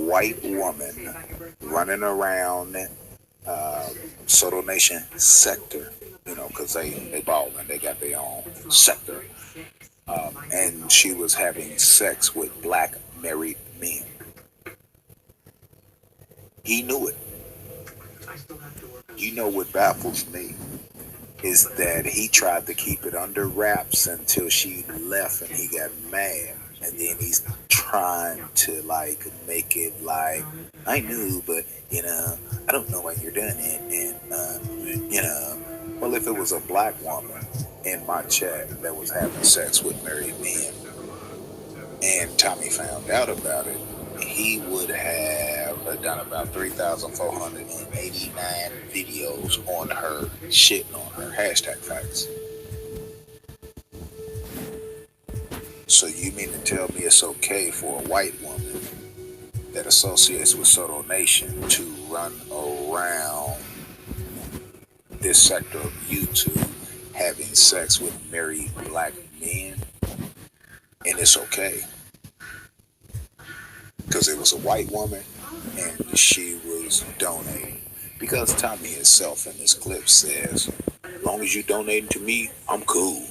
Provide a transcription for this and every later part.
white woman running around Soto Nation sector, because they balling, they got their own sector, and she was having sex with black married men. He knew it. What baffles me is that he tried to keep it under wraps until she left and he got mad. And then he's trying to make it like, I knew, but I don't know why you're doing it. And well, if it was a black woman in my chat that was having sex with married men and Tommy found out about it, he would have done about 3,489 videos on her, shitting on her, hashtag facts. So you mean to tell me it's okay for a white woman that associates with Soto Nation to run around this sector of YouTube having sex with married black men, and it's okay? Because it was a white woman and she was donating. Because Tommy himself in this clip says, as long as you donating to me, I'm cool.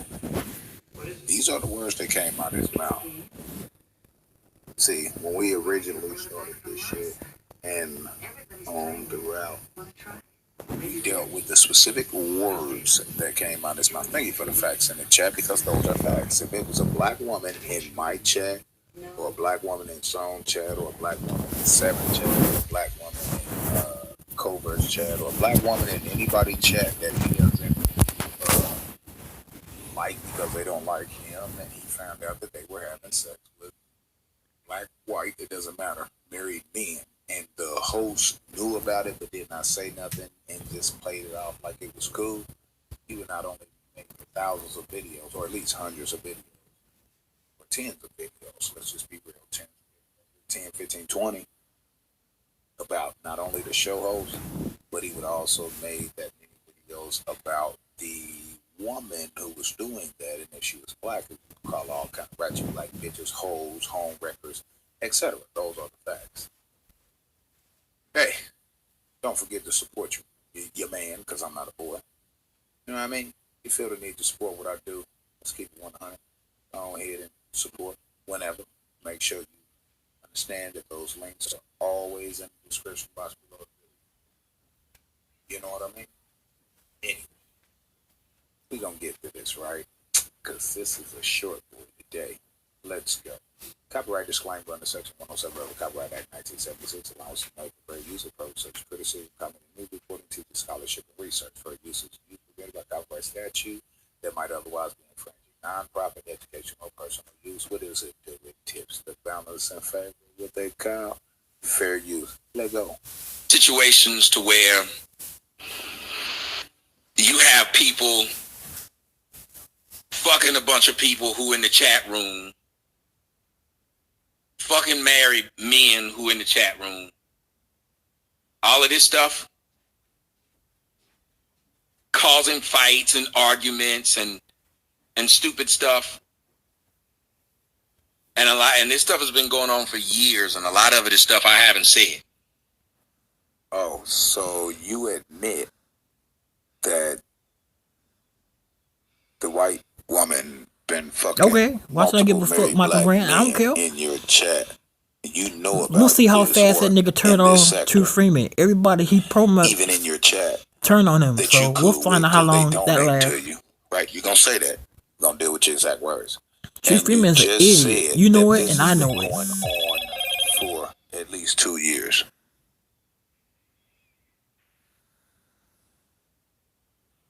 These are the words that came out of his mouth. See, when we originally started this shit and on the route, we dealt with the specific words that came out of his mouth. Thank you for the facts in the chat, because those are facts. If it was a black woman in my chat, or a black woman in Song chat, or a black woman in Seven chat, or a black woman in Covert's chat, or a black woman in anybody's chat that he doesn't like because they don't like him, and he found out that they were having sex with black, white, it doesn't matter, married men, and the host knew about it but did not say nothing and just played it off like it was cool, he would not only make thousands of videos, or at least hundreds of videos, or tens of videos, let's just be real, 10, 15, 20, about not only the show host, but he would also make that many videos about the woman who was doing that, and if she was black, he would call all kind of ratchet like bitches, hoes, home wreckers, etc. Those are the facts. Hey, don't forget to support your man, because I'm not a boy. You know what I mean? You feel the need to support what I do, let's keep it 100. Go ahead and support whenever. Make sure you understand that those links are always in the description box below. You know what I mean? Anyway, we're going to get to this, right? Because this is a short one today. Let's go. Copyright disclaimer under Section 107 of the Copyright Act 1976 allows you to make for use of purpose such criticism, comment, and new reporting, teaching, scholarship, and research for uses used prevented by copyright statute that might otherwise be infringing. Non-profit, educational, or personal use. What is it? Tips the balance in favor of what they call fair use. Let go. Situations to where you have people fucking a bunch of people who in the chat room, fucking married men who in the chat room, all of this stuff causing fights and arguments and stupid stuff, and this stuff has been going on for years, and a lot of it is stuff I haven't said. Oh, so you admit that the white woman been fucking okay, why should I give a fuck, Michael Grant? I don't care. In your chat, you know about. We'll see how fast that nigga turn on to Freeman. Everybody he promotes, even in your chat, turn on him. So we'll find out how long that lasts. Right, you gonna say that? You gonna deal with your exact words. Chief Freeman's an idiot. You know it, and I know it. Going on for at least 2 years.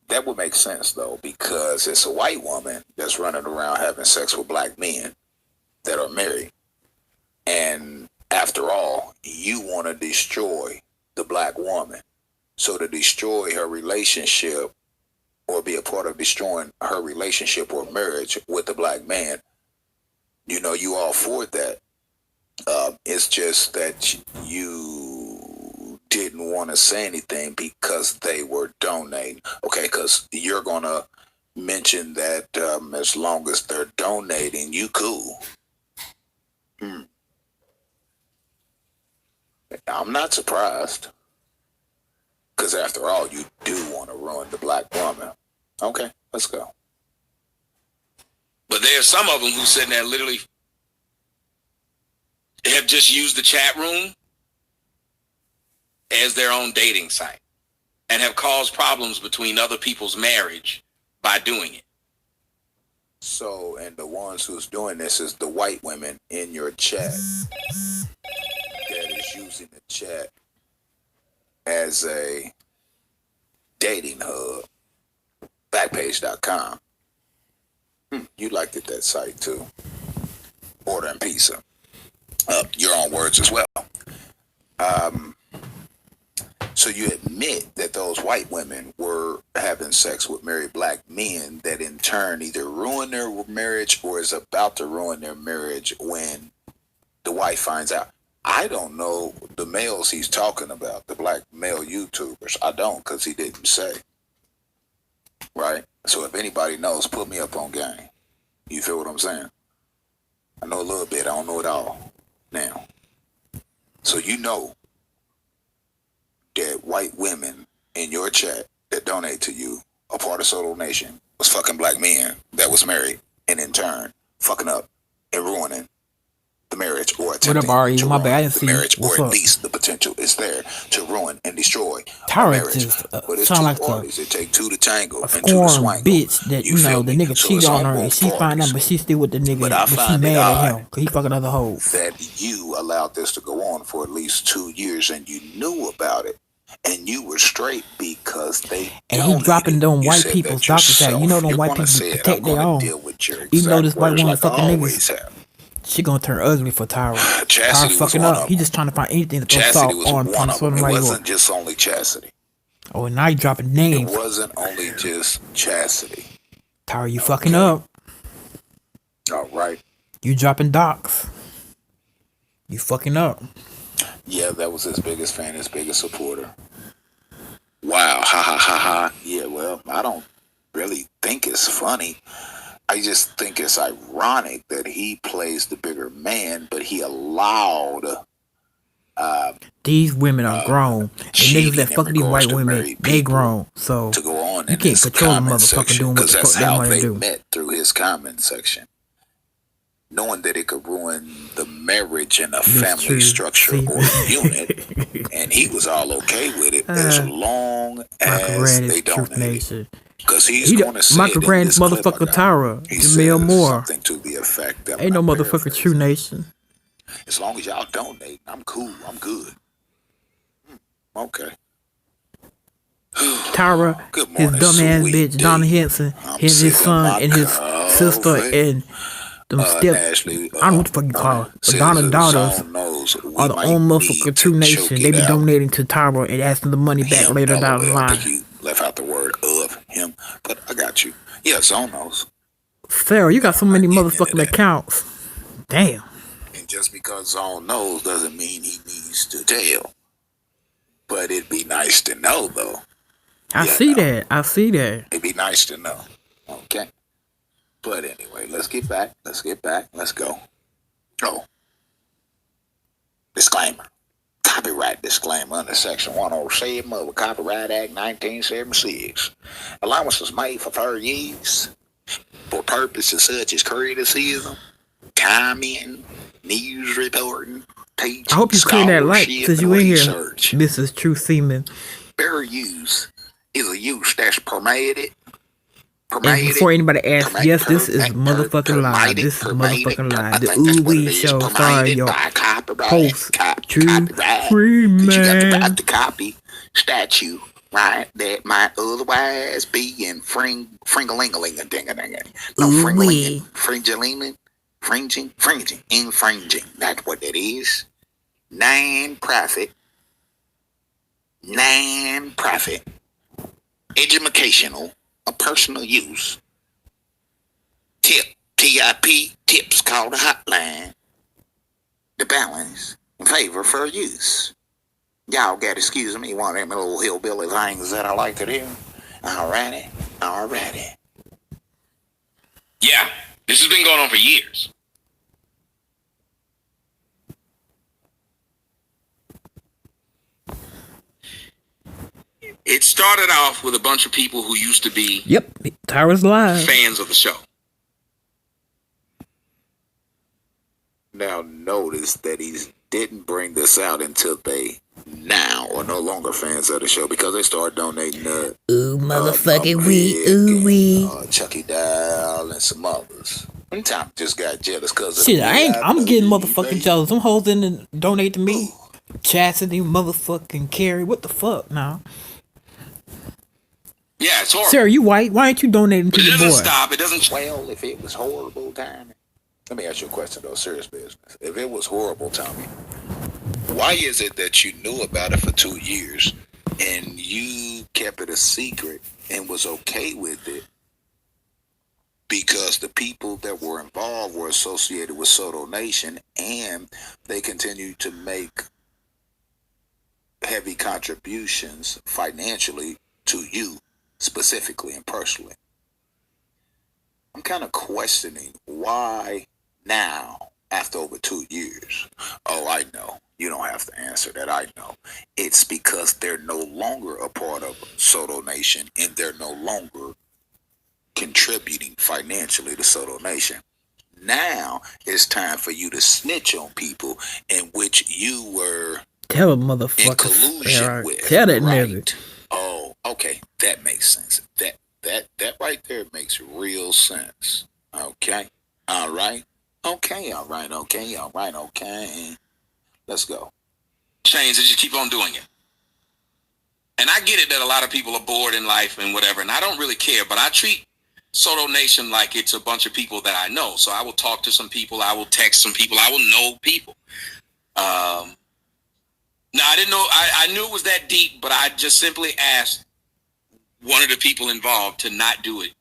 That would make sense, though, because it's a white woman that's running around having sex with black men that are married. And after all, you want to destroy the black woman. So to destroy her relationship, or be a part of destroying her relationship or marriage with the black man, you all for that. It's just that you didn't want to say anything because they were donating. Okay, because you're going to mention that as long as they're donating, you cool. I'm not surprised. Because after all, you do want to ruin the black woman. Okay, let's go. But there's some of them who sitting there literally have just used the chat room as their own dating site and have caused problems between other people's marriage by doing it. So, and the ones who's doing this is the white women in your chat that is using the chat as a dating hub. Backpage.com. You liked it, that site too. Ordering pizza. Your own words as well. So you admit that those white women were having sex with married black men that in turn either ruined their marriage or is about to ruin their marriage when the wife finds out. I don't know the males he's talking about, the black male YouTubers. I don't, because he didn't say. Right? So if anybody knows, put me up on game. You feel what I'm saying? I know a little bit. I don't know it all now. So you know that white women in your chat that donate to you, a part of Solo Nation, was fucking black men that was married and in turn fucking up and ruining the marriage or attempting to ruin the marriage, or at least the potential is there to ruin and destroy a marriage. Just, but it's sound two like parties. It take two to tango and two to scorn swing. bitch that you know the nigga so cheat on her and she find out, but she still with the nigga. But she mad at him because he fucking other hoes. That you allowed this to go on for at least 2 years and you knew about it. And you were straight because they and he dropping them white people's doctors out. You know them white people protect their own. Even though this white woman fucking niggas, she gonna turn ugly for Tyra. Tyra fucking up. He just trying to find anything to throw salt on Tommy Sotomayor. It wasn't just only Chastity. Oh, and now you dropping names. It wasn't only just Chastity. Tyra, you fucking up. All right. You dropping docs. You fucking up. Yeah, that was his biggest fan, his biggest supporter. Wow, ha ha ha ha. Yeah, well, I don't really think it's funny. I just think it's ironic that he plays the bigger man, but he allowed these women are grown. And niggas that fuck these white women, they grown. So to go on you can't control the motherfucker doing what the fuck they want to do. Met through his comment section, knowing that it could ruin the marriage and a family structure or unit, and he was all okay with it as long as they donated. Because he's going to say Michael Grant's motherfucker Tyra, Jamil Moore. Something to the effect that ain't no motherfucker True Nation. As long as y'all donate, I'm cool. I'm good. Okay. Tyra, his dumbass bitch, Donna Henson, his son and his sister and them I don't know what the fuck you call her. But Donna daughters are the only motherfucker True Nation. They be donating to Tyra and asking the money back later down the line. You left out the word of him, but I got you. Yeah, Zone knows. Sarah, you got so many motherfucking accounts. Damn. And just because Zone knows doesn't mean he needs to tell. But it'd be nice to know, though. I see that. It'd be nice to know. Okay. But anyway, let's get back. Let's go. Oh. Disclaimer. Copyright disclaimer under Section 107 of the Copyright Act 1976. Allowance is made for fair use for purposes such as criticism, commenting, news reporting, teaching, I hope you clear that light because you in here, Mrs. True Seaman. Fair use is a use that's permitted. And before anybody asks, yes, this is motherfucking live. This is motherfucking live. The oooweeee show starring your host, True Freeman. You got the copy statue, right? That might otherwise be in fringalingalinga-dinga-dinga. No, infringing. That's what it is. Non-profit, educational, a personal use. TIP, tips called a hotline. The balance in favor for use. Y'all got to excuse me, one of them little hillbilly things that I like to do. Alrighty. Yeah, this has been going on for years. It started off with a bunch of people who used to be Tyra's live fans of the show. Now notice that he didn't bring this out until they now are no longer fans of the show because they started donating ooh motherfucking wee, ooh wee, Chucky Doll and some others. And Tom just got jealous because shit. I'm getting motherfucking jealous. Some hoes didn't donate to me. Chastity, motherfucking Carrie. What the fuck now? Yeah, it's horrible. Sarah, you white? Why ain't you donating to But it your doesn't boy? stop. It doesn't. Well, if it was horrible timing, let me ask you a question though, serious business. If it was horrible, Tommy, why is it that you knew about it for 2 years and you kept it a secret and was okay with it? Because the people that were involved were associated with Soto Nation and they continued to make heavy contributions financially to you specifically and personally. I'm kind of questioning why now, after over 2 years. Oh, I know. You don't have to answer that. I know. It's because they're no longer a part of Soto Nation and they're no longer contributing financially to Soto Nation. Now it's time for you to snitch on people in which you were Tell a in motherfucker. collusion with. Tell that right? nigga. Oh, okay. That makes sense. That right there makes real sense. Okay. All right. Okay. All right. Okay. All right. Okay. Let's go. Change. They just keep on doing it. And I get it that a lot of people are bored in life and whatever, and I don't really care, but I treat Soto Nation like it's a bunch of people that I know. So I will talk to some people, I will text some people, I will know people. Now I didn't know, I knew it was that deep, but I just simply asked one of the people involved to not do it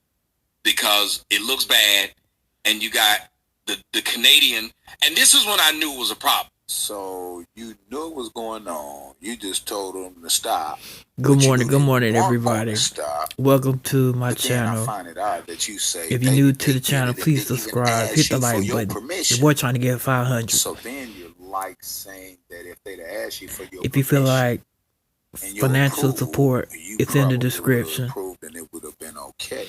because it looks bad, and you got the Canadian, and this is when I knew it was a problem. So you knew what was going on. You just told them to stop. Good morning, everybody. Welcome to my But then I channel. find it odd that you say If you're new to the channel, please subscribe. Hit the like button. Permission. Your boy trying to get 500. So then you're like saying that if they'd asked you for your If you feel like and your financial approval, support, you it's in the probably description. would've approved and it would have been okay.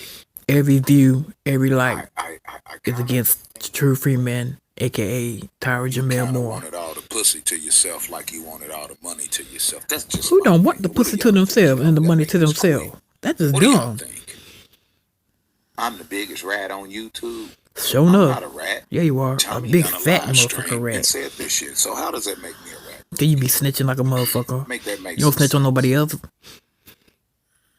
Every view, every like I is against True Freeman, aka Tyra Jamel kinda Moore. wanted all the pussy to yourself like you wanted all the money to yourself. That's just Who my don't want the opinion. What pussy do to y'all themselves think? and the That money means to themselves? quit. That's just What do y'all dumb. think? I'm the biggest rat on YouTube. Show I'm enough. not a rat. Yeah, you are. Tommy A big done a fat live motherfucker stream rat. and said this shit. So how does that make me a rat? Then you be snitching like a motherfucker. Make that make You don't sense. snitch on nobody else.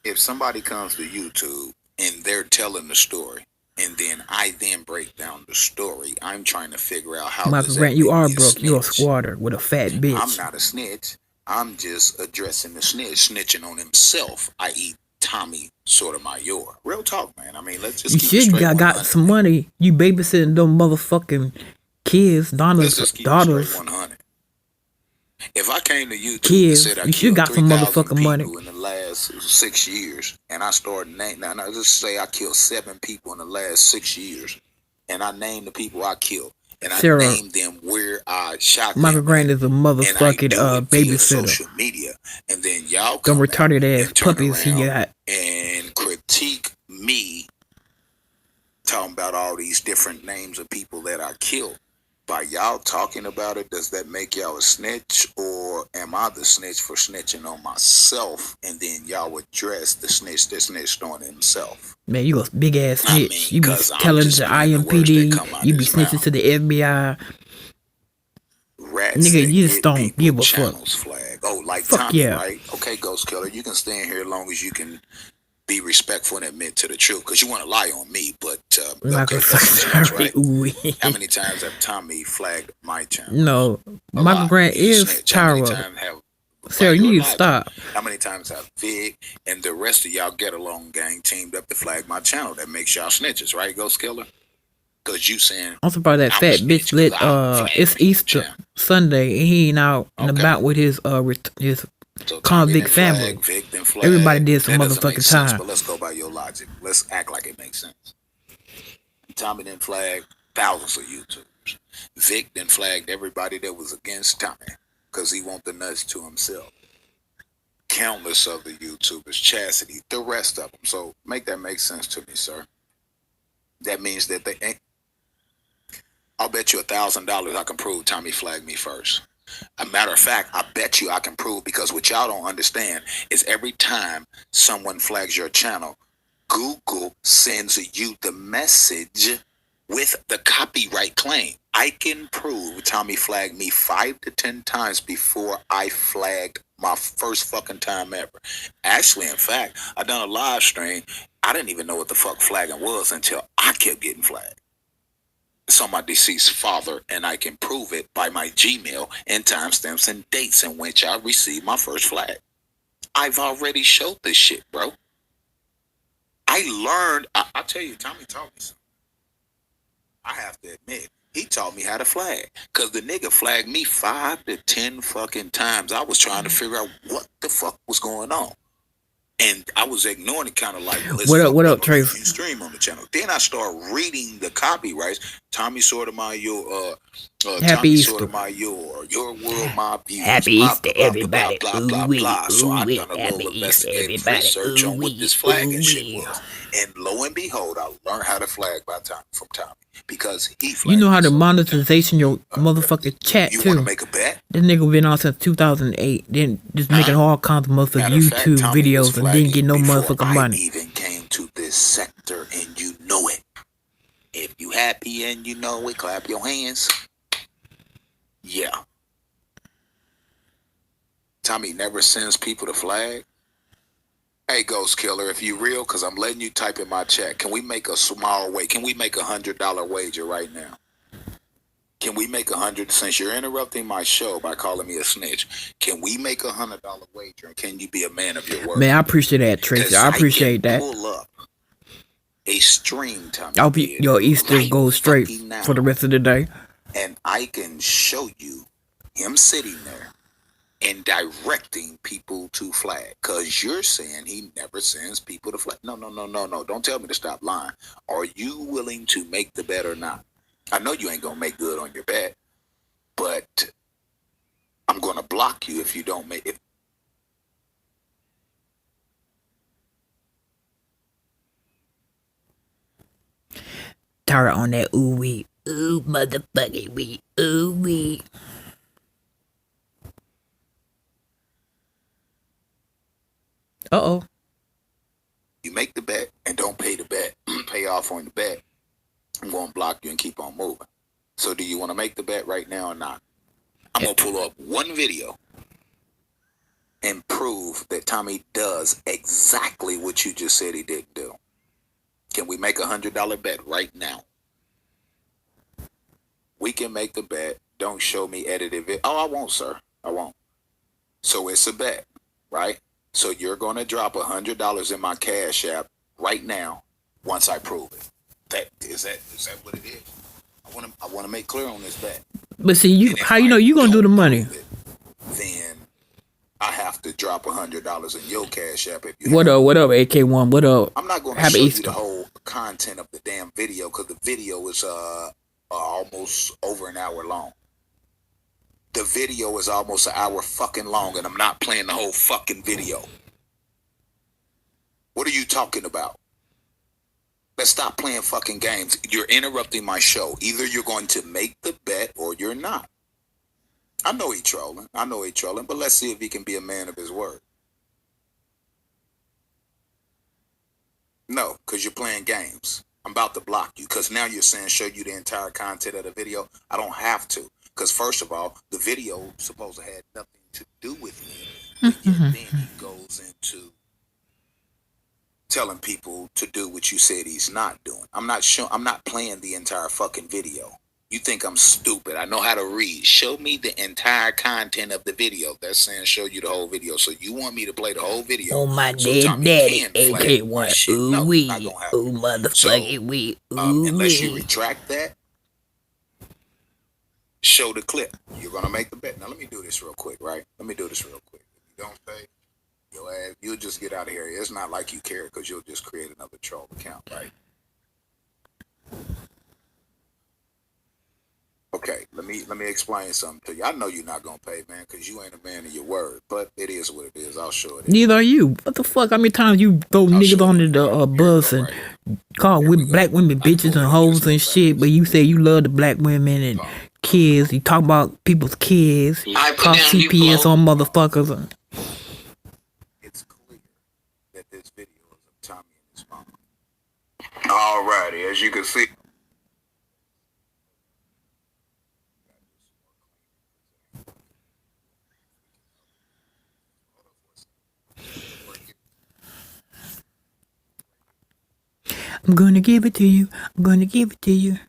If somebody comes to YouTube and they're telling the story, and then I then break down the story, I'm trying to figure out how Michael does Grant, that you make are me a broke. You're a snitch? squatter with a fat bitch. I'm not a snitch. I'm just addressing the snitch, snitching on himself, i.e. Tommy Sotomayor. Real talk, man. I mean, let's just You keep it should straight. got some money. You babysitting them motherfucking kids, Let's just Donna's keep it daughters. straight 100. If I came to YouTube Kids, and said I you should killed got some 3,000 motherfucking money. people in the last 6 years, and I started naming, now just say I killed 7 people in the last 6 years, and I named the people I killed, and I Sarah, named them where I shot them. Michael Grant is a motherfucking babysitter. Social media, and then y'all Them come retarded out ass and turn puppies he around got. and critique me, talking about all these different names of people that I killed. By y'all talking about it, does that make y'all a snitch, or am I the snitch for snitching on myself, and then y'all address the snitch that snitched on himself? Man, you a big ass I snitch. mean, You be 'cause I'm telling just the playing the words that IMPD. come out You be his snitching mouth. to the FBI. Rats Nigga, that you just get don't people give a fuck. channels flag. Oh, like Fuck Tommy, yeah. right? Okay, Ghost Killer, you can stay in here as long as you can be respectful and admit to the truth, because you want to lie on me, but Michael okay, that's too much, right? Oooweeee. How many times have Tommy flagged my channel? No, A Michael lot. Grant He's a is snitch. How many Tyra. times have Sarah, you you're need a to liar. stop. How many times have Vic and the rest of y'all get along gang teamed up to flag my channel? That makes y'all snitches, right, Ghost Killer? Because you saying I'm surprised that I'm fat a snitch bitch lit 'cause I flagged it's people's Easter channel. Sunday and he ain't out and Okay. about with his So Tommy convict didn't flag, family. Vic didn't flag. Everybody did some That doesn't make motherfucking sense, time. but let's go by your logic. Let's act like it makes sense. Tommy didn't flag thousands of YouTubers. Vic didn't flag everybody that was against Tommy because he want the nuts to himself. countless other YouTubers, Chastity, the rest of them. So make that make sense to me, sir. That means that they ain't. I'll bet you $1,000 I can prove Tommy flagged me first. A matter of fact, I bet you I can prove, because what y'all don't understand is every time someone flags your channel, Google sends you the message with the copyright claim. I can prove Tommy flagged me 5 to 10 times before I flagged my first fucking time ever. Actually, in fact, I done a live stream. I didn't even know what the fuck flagging was until I kept getting flagged. It's on my deceased father, and I can prove it by my Gmail and timestamps and dates in which I received my first flag. I've already showed this shit, bro. I learned. I tell you, Tommy taught me something. I have to admit, he taught me how to flag. Because the nigga flagged me 5 to 10 fucking times. I was trying to figure out what the fuck was going on. And I was ignoring it, kind of like, what up, Trace? You stream on the channel. Then I start reading the copyrights. Tommy Sotomayor, Tommy Sotomayor, your world, my views. Happy Easter, everybody. Blah, blah, blah, blah. So I done a little investigative research on what this flagging shit was. And lo and behold, I learned how to flag from Tommy. Because he flagged. You know how to monetization your motherfucking chat, you too. You want to make a bet? This nigga been on since 2008. Then just making all kinds of motherfucking YouTube videos and didn't get no motherfucking money. I even came to this sector and you know it. If you happy and you know it, clap your hands. Yeah. Tommy never sends people to flag. Hey, Ghost Killer, if you real, because I'm letting you type in my chat. Can we make a small wage? Can we make $100 wager right now? Can we make 100? Since you're interrupting my show by calling me a snitch, can we make $100 wager? And can you be a man of your word? Man, I appreciate that, Tracy. I appreciate that. Pull up a stream, Tommy. I'll be your Easter goes straight for the rest of the day, and I can show you him sitting there and directing people to flag, because you're saying he never sends people to flag. No. Don't tell me to stop lying. Are you willing to make the bet or not? I know you ain't gonna make good on your bet, but I'm gonna block you if you don't make it. Tara on that oooweeee. Ooh, motherfucking wee. Oooweeee. Uh-oh. You make the bet and don't pay the bet, pay off on the bet, I'm going to block you and keep on moving. So do you want to make the bet right now or not? I'm going to pull up one video and prove that Tommy does exactly what you just said he didn't do. Can we make $100 bet right now? We can make the bet. Don't show me edited video. Oh, I won't, sir. I won't. So it's a bet, right? So you're going to drop $100 in my Cash App right now once I prove it. Is that what it is? I want to make clear on this bet. But see, how you know you gonna do the money? Then I have to drop $100 in your Cash App. If you what up, AK1? What up? I'm not going to show you the whole content of the damn video, because the video is almost over an hour long. The video is almost an hour fucking long, and I'm not playing the whole fucking video. What are you talking about? Let's stop playing fucking games. You're interrupting my show. Either you're going to make the bet or you're not. I know he's trolling. But let's see if he can be a man of his word. No, because you're playing games. I'm about to block you, because now you're saying show you the entire content of the video. I don't have to. Because first of all, the video supposed to have nothing to do with me. But yet then he goes into telling people to do what you said he's not doing. I'm not playing the entire fucking video. You think I'm stupid. I know how to read. Show me the entire content of the video. That's saying show you the whole video. So you want me to play the whole video? Oh, my dead daddy, AK1. Oooweeee. Ooh, motherfucking wee. Oooweeee. Unless you retract that, show the clip. You're going to make the bet. Now, let me do this real quick, right? If you don't say, your ass, you'll just get out of here. It's not like you care, because you'll just create another troll account, right? Okay, let me explain something to you. I know you're not gonna pay, man, because you ain't a man of your word. But it is what it is. I'll show it. Neither are you. What the fuck? How many times you throw niggas on the bus and call black women bitches and hoes and shit? But you say you love the black women and kids. You talk about people's kids. Call CPS on motherfuckers. It's clear that this video is of Tommy and his mom. Alrighty, as you can see. I'm gonna give it to you. I'm gonna give it to you.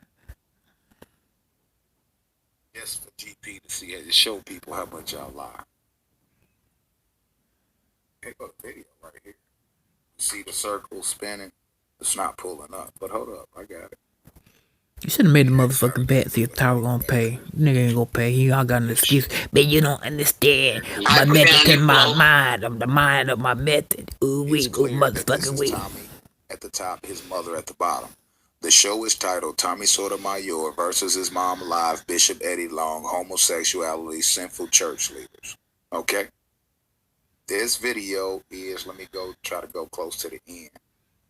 Just for GP to see, to show people how much y'all lie. Hey, look, video right here. You see the circle spinning? It's not pulling up, but hold up, I got it. You should have made the motherfucking bet. See if Tyler gonna pay. Nigga ain't gonna pay. He all got an excuse. But you don't understand. My method in my mind. I'm the mind of my method. Ooh, we go motherfucking we. Tommy at the top, his mother at the bottom. The show is titled Tommy Sotomayor versus his mom live, Bishop Eddie Long, homosexuality, sinful church leaders. Okay? This video is, let me try to go close to the end.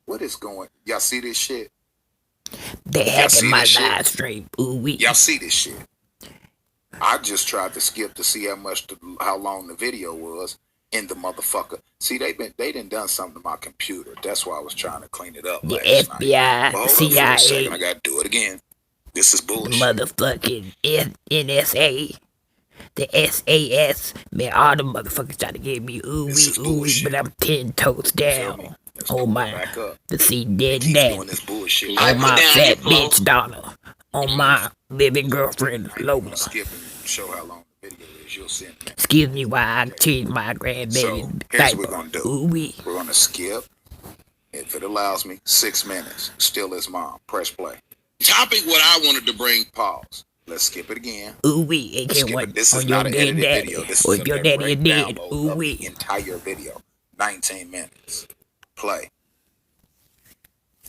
What is going, y'all see this shit? They hacking my live stream. Ooh, we. Y'all see this shit? I just tried to skip to see how long the video was. In the motherfucker. See, they done something to my computer. That's why I was trying to clean it up. The FBI, the CIA. I gotta do it again. This is bullshit. The motherfucking NSA. The SAS. Man, all the motherfuckers trying to get me ooh wee, but I'm 10 toes down. Oh my, to see dead daddy. On my fat bitch Donna. On my living girlfriend Lola. Skip and show how long the video is. You'll see it. Excuse me while I change my grandbaby. So here's what we're gonna do. We're gonna skip. If it allows me, 6 minutes. Still his mom. Press play. Topic what I wanted to bring. Pause. Let's skip it again. Ooh wee, it can't wait on your dead daddy. Or if your daddy is dead, ooh wee. Entire video, 19 minutes. Play.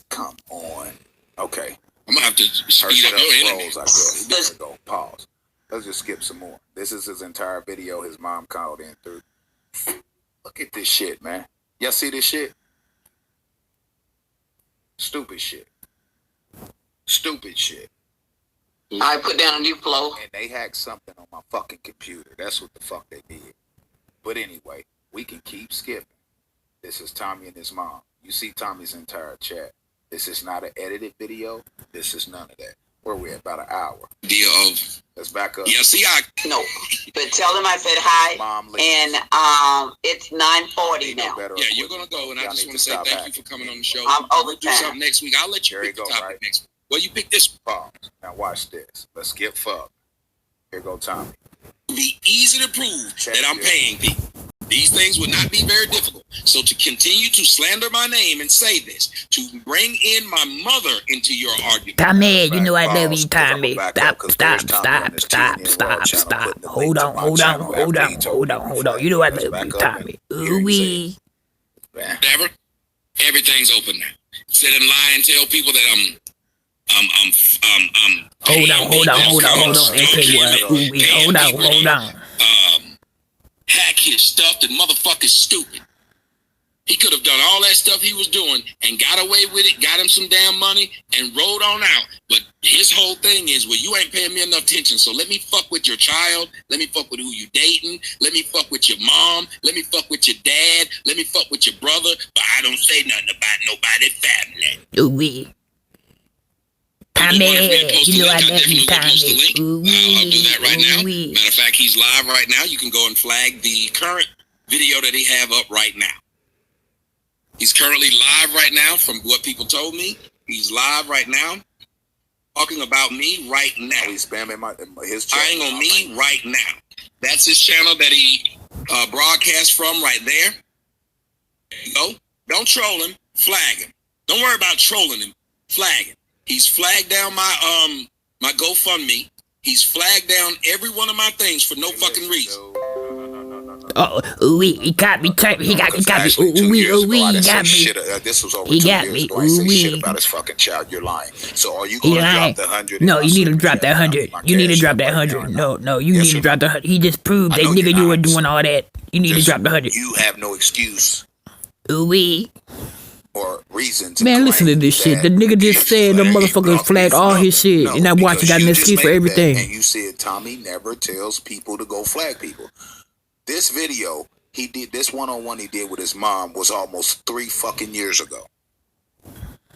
Come on. Okay. I'm gonna have to speed up your internet. I guess. There we go. Pause. Let's just skip some more. This is his entire video. His mom called in through. Look at this shit, man. Y'all see this shit? Stupid shit. Stupid shit. I put down a new flow. And they hacked something on my fucking computer. That's what the fuck they did. But anyway, we can keep skipping. This is Tommy and his mom. You see Tommy's entire chat. This is not an edited video. This is none of that. Where we at? About an hour. Deal of. Let's back up. Yeah, see, No, but tell them I said hi. Mom, and it's 9:40 now. Yeah, you're gonna go, and I just want to say thank you for coming on the show. I'm over We'll do something next week. I'll let you pick the topic next week. Well, you pick this. Pause. Now watch this. Let's get fucked. Here go Tommy. It'll be easy to prove that I'm paying people. These things would not be very difficult. So to continue to slander my name and say this, to bring in my mother into your argument. Tommy, you know I love you, Tommy. Stop. Hold on. You know I love you, Tommy. Ooh wee. Whatever. Everything's open now. Sit and lie and tell people that I'm Hold on. Hold on. Hack his stuff. The motherfucker's stupid. He could have done all that stuff he was doing and got away with it, got him some damn money, and rode on out. But his whole thing is, well, you ain't paying me enough attention, so let me fuck with your child, let me fuck with who you dating, let me fuck with your mom, let me fuck with your dad, let me fuck with your brother, but I don't say nothing about nobody's family. Ooh wee. Tommy, you know I love you, Tommy. Ooh wee. I'll do that right now. Matter of fact, he's live right now. You can go and flag the current video that he have up right now. He's currently live right now from what people told me. He's live right now talking about me right now. He's spamming his channel. Spying on me right now. That's his channel that he broadcasts from right there. There you go. Don't troll him. Flag him. Don't worry about trolling him. Flag him. He's flagged down my my GoFundMe. He's flagged down every one of my things for no fucking reason. He got me. He got me. He got me. This was over He 2 got years me. ago. I say shit about his fucking child. You're lying. So are you He going to lying. drop the 100? No, you need to drop that 100. You need to drop that 100. No, you need to drop the 100. He just proved that nigga you were doing all that. You need to drop the 100. You have no excuse Ooh-wee. or reason to Man, listen to this shit. The nigga just said the motherfucker flagged all his shit. And I watch, he got an excuse for everything. And you said Tommy never tells people to go flag people. This video, he did, this one-on-one he did with his mom was almost 3 fucking years ago.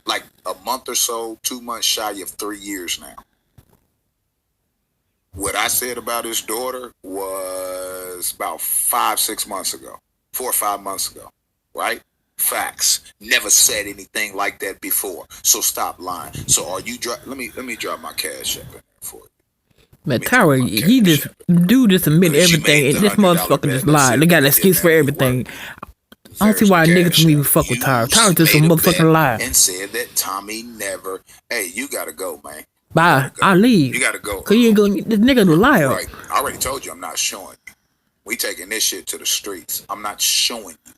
Like a month or so, 2 months shy of 3 years now. What I said about his daughter was about 5-6 months ago. 4 or 5 months ago. Right? Facts. Never said anything like that before. So stop lying. So are you let me drop my cash up in there for you. Man, Tyra, he just do this admit everything, and this motherfucker just lied. They got an excuse for everything. I don't see why niggas even fuck with Tyra. Tyra's just a motherfucking liar. And said that Tommy never. Hey, you gotta go, man. Bye. I'll leave. You gotta go. Cause you ain't gonna. This nigga's a liar. Right. I already told you I'm not showing you. We taking this shit to the streets. I'm not showing you.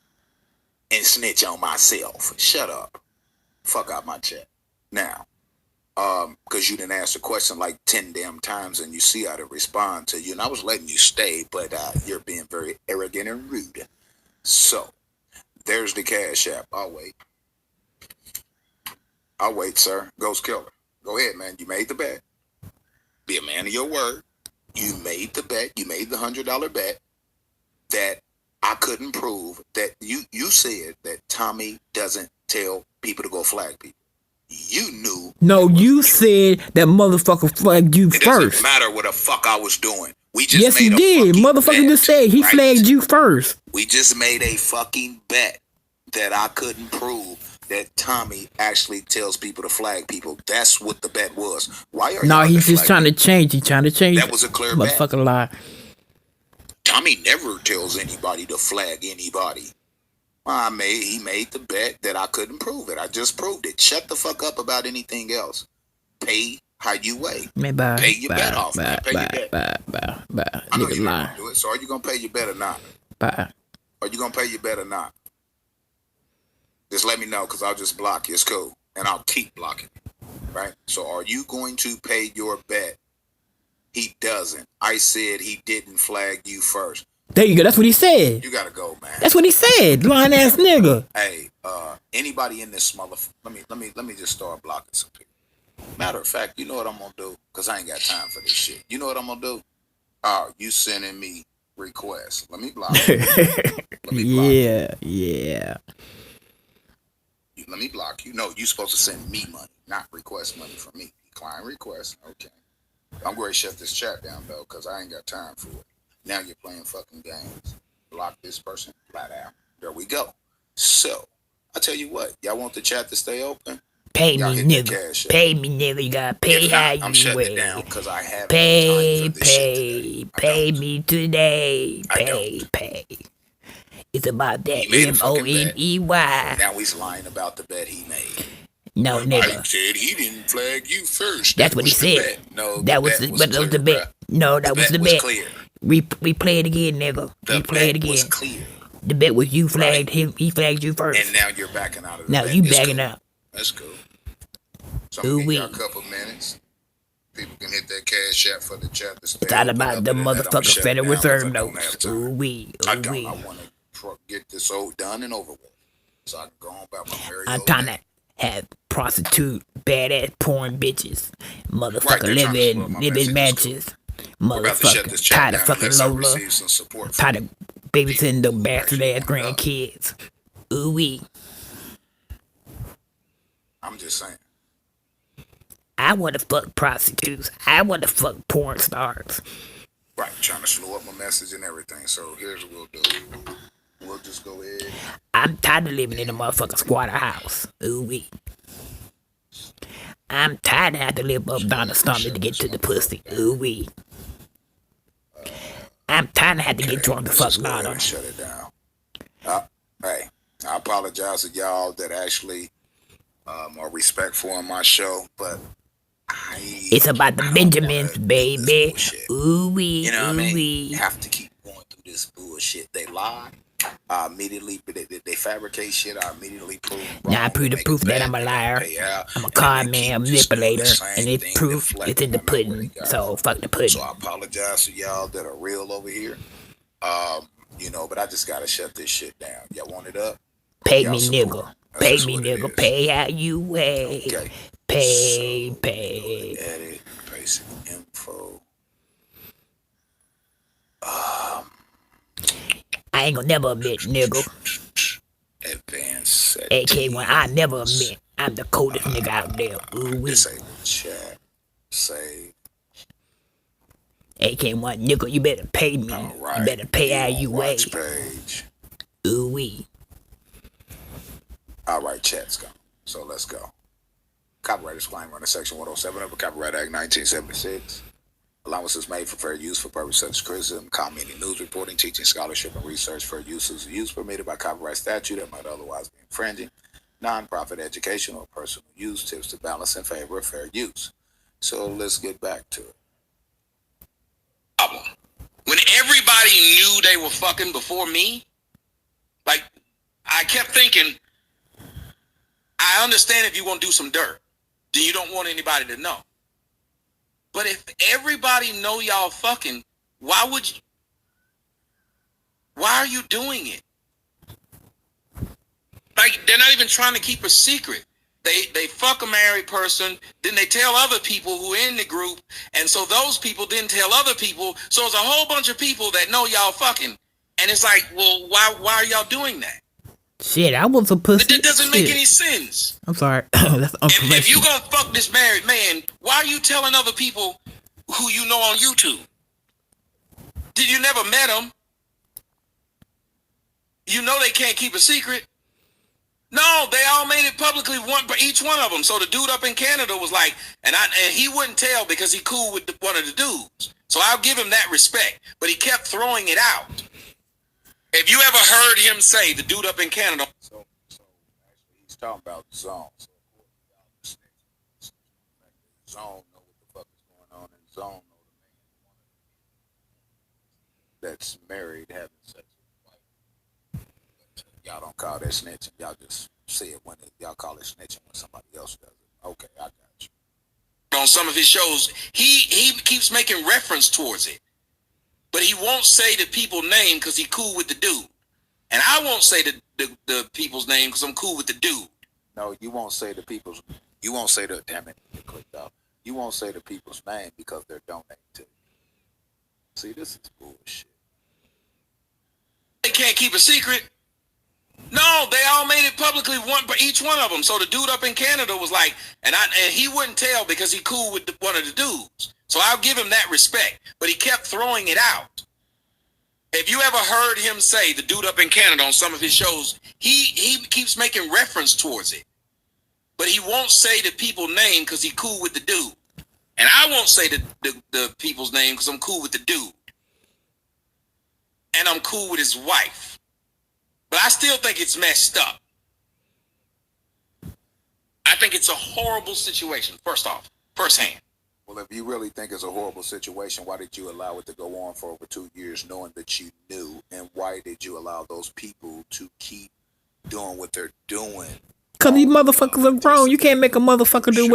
And snitch on myself. Shut up. Fuck out my chat. Now, because you didn't ask the question like 10 damn times and you see how to respond to you. And I was letting you stay, but you're being very arrogant and rude. So, there's the cash app. I'll wait. I'll wait, sir. Ghost Killer. Go ahead, man. You made the bet. Be a man of your word. You made the bet. You made the $100 bet that I couldn't prove that you said that Tommy doesn't tell people to go flag people. You knew. No, you said that motherfucker flagged you first. It doesn't matter what the fuck I was doing. We just yes, he did. Motherfucker bet, just said he flagged you first. We just made a fucking bet that I couldn't prove that Tommy actually tells people to flag people. That's what the bet was. Why are no, he's just trying to change. He's trying to change. That was a clear bet. Motherfucker lie. Tommy never tells anybody to flag anybody. He made the bet that I couldn't prove it. I just proved it. Shut the fuck up about anything else. Pay how you weigh. Man, pay your bet off. Man. Pay your bet. I know you're gonna do it. So are you gonna pay your bet or not? Bye. Are you gonna pay your bet or not? Just let me know, because I'll just block you. It's cool. And I'll keep blocking you. Right? So are you going to pay your bet? He doesn't. I said he didn't flag you first. There you go. That's what he said. You gotta go, man. That's what he said. Lying ass nigga. Hey, anybody in this motherfucker? Let me just start blocking some people. Matter of fact, you know what I'm gonna do? Cause I ain't got time for this shit. You know what I'm gonna do? You sending me requests. Let me block you. Yeah. Let me block you. No, you supposed to send me money, not request money from me. Decline request. Okay. I'm going to shut this chat down, though, because I ain't got time for it. Now you're playing fucking games. Block this person flat out. There we go. So, I tell you what. Y'all want the chat to stay open? Pay me, nigga. Pay me, nigga. You got to pay how you I'm shutting it down because I have pay me today. Pay. It's about that MONEY. Now he's lying about the bet he made. No, nigga. I said he didn't flag you first. That's what he said. No, that was the bet. No, that was the bet. Clear. We play it again, nigga. We play it again. Was clear. The bet was you flagged him. He flagged you first. And now you're backing out of the bet. Now you backing out. That's cool. So I'm gonna give you a couple minutes. People can hit that cash app for the chat to stay. It's all about the motherfucking Federal Reserve notes. Ooh-wee. I want to get this old done and over with, so I can go on about my merry I'm trying to have prostitute, badass porn bitches, motherfucker living matches, motherfucker tired of fucking Lola, tired of babysitting the bastard ass grandkids. Ooh-wee. I'm just saying. I want to fuck prostitutes. I want to fuck porn stars. Right, trying to slow up my message and everything. So here's what we'll do. We'll just go ahead. I'm tired of living in a motherfucking squatter house. Ooh-wee. I'm tired of having to live up down the stomach to get to the pussy. Ooh-wee. I'm tired of having to get drunk to fuck Lana. Shut it down. Hey, I apologize to y'all that actually are respectful on my show, but it's about the Benjamins, baby. Ooh-wee, you know what I mean? ooh-wee. You have to keep going through this bullshit. They lie. I immediately, they fabricate shit. I immediately prove wrong. Now I prove the proof that I'm a liar. I'm a con man, a manipulator, and it's proof it's in the pudding. So fuck the pudding. So I apologize to y'all that are real over here. You know, but I just gotta shut this shit down. Y'all want it up? Pay me, nigga. Pay me, nigga. Pay how you weigh. Okay. Pay, so, pay. Edit, basic info. I ain't gonna never admit, nigga. Advanced AK1, I never admit. I'm the coldest nigga out there. Ooh-wee. Disable chat. Save. AK1, nigga, you better pay me. Right. You better pay how you weigh. Page. Ooh-wee. All right, chat's gone. So let's go. Copyright disclaimer under Section 107 of the Copyright Act 1976. Allowances made for fair use for purposes such as criticism, commenting, news reporting, teaching, scholarship, and research. Fair use is use permitted by copyright statute that might otherwise be infringing. Non-profit educational or personal use tips to balance in favor of fair use. So let's get back to it. Problem. When everybody knew they were fucking before me, like, I kept thinking, I understand if you want to do some dirt, then you don't want anybody to know. But if everybody know y'all fucking, why are you doing it? Like, they're not even trying to keep a secret. They fuck a married person, then they tell other people who are in the group, and so those people then tell other people, so it's a whole bunch of people that know y'all fucking, and it's like, well, why are y'all doing that? Shit, I was a pussy. That doesn't make any sense. I'm sorry. That's if you gonna fuck this married man, why are you telling other people who you know on YouTube? Did you never met them? You know they can't keep a secret. No, they all made it publicly, each one of them. So the dude up in Canada was like, and he wouldn't tell because he cool with one of the dudes. So I'll give him that respect. But he kept throwing it out. If you ever heard him say, the dude up in Canada. So actually he's talking about Zone. So Zone know what the fuck is going on, and Zone know the man that's married having sex with his wife. Y'all don't call that snitching. Y'all just say it when y'all call it snitching when somebody else does it. Okay, I got you. On some of his shows, he keeps making reference towards it. But he won't say the people's name because he cool with the dude. And I won't say the people's name because I'm cool with the dude. No, you won't say the people's, you won't say the, damn it, you clicked off. You won't say the people's name because they're donating to you. See, this is bullshit. They can't keep a secret. No, they all made it publicly, each one of them. So the dude up in Canada was like, and he wouldn't tell because he cool with one of the dudes. So I'll give him that respect. But he kept throwing it out. If you ever heard him say, the dude up in Canada on some of his shows, he keeps making reference towards it. But he won't say the people's name because he cool with the dude. And I won't say the people's name because I'm cool with the dude. And I'm cool with his wife. But I still think it's messed up. I think it's a horrible situation, first off, firsthand. Well, if you really think it's a horrible situation, why did you allow it to go on for over 2 years knowing that you knew? And why did you allow those people to keep doing what they're doing? Because these motherfuckers are wrong. You can't make a motherfucker do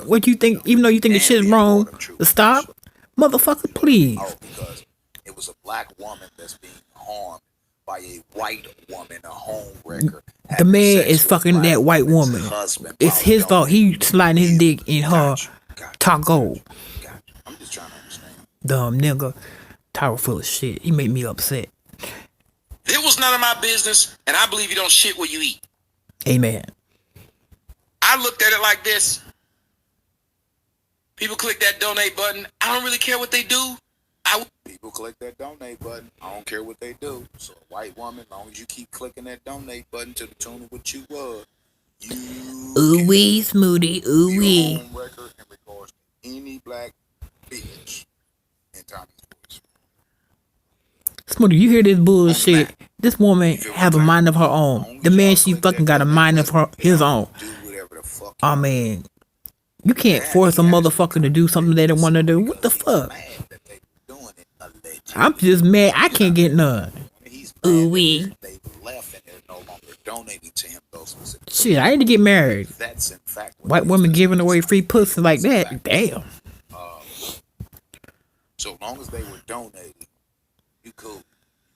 what you think, even though you think the shit is wrong. To stop? Motherfucker, please. Oh, because it was a black woman that's being harmed by a white woman, a home wrecker. The man is fucking that white woman. It's his fault. He sliding his dick in her taco. I'm just trying to understand. Dumb nigga. Tower full of shit. He made me upset. It was none of my business, and I believe you don't shit what you eat. Amen. I looked at it like this. People click that donate button. I don't really care what they do. People click that donate button. I don't care what they do. So a white woman, as long as you keep clicking that donate button to the tune of what you was, you ooh-wee, smoothie, ooh-wee. home record in regards to any black bitch in Tommy's voice. Smoothie, you hear this bullshit? This woman have a mind of her own. The man she fucking got a mind of his own. Oh man, you can't force a motherfucker to do something they don't want to do. What the fuck? I'm just mad I can't get none. Ooh-wee. They've left and they're no longer donating to him those specific. Shit, I need to get married. That's in fact white women giving away free pussy like that. Damn. So long as they were donating, you cool.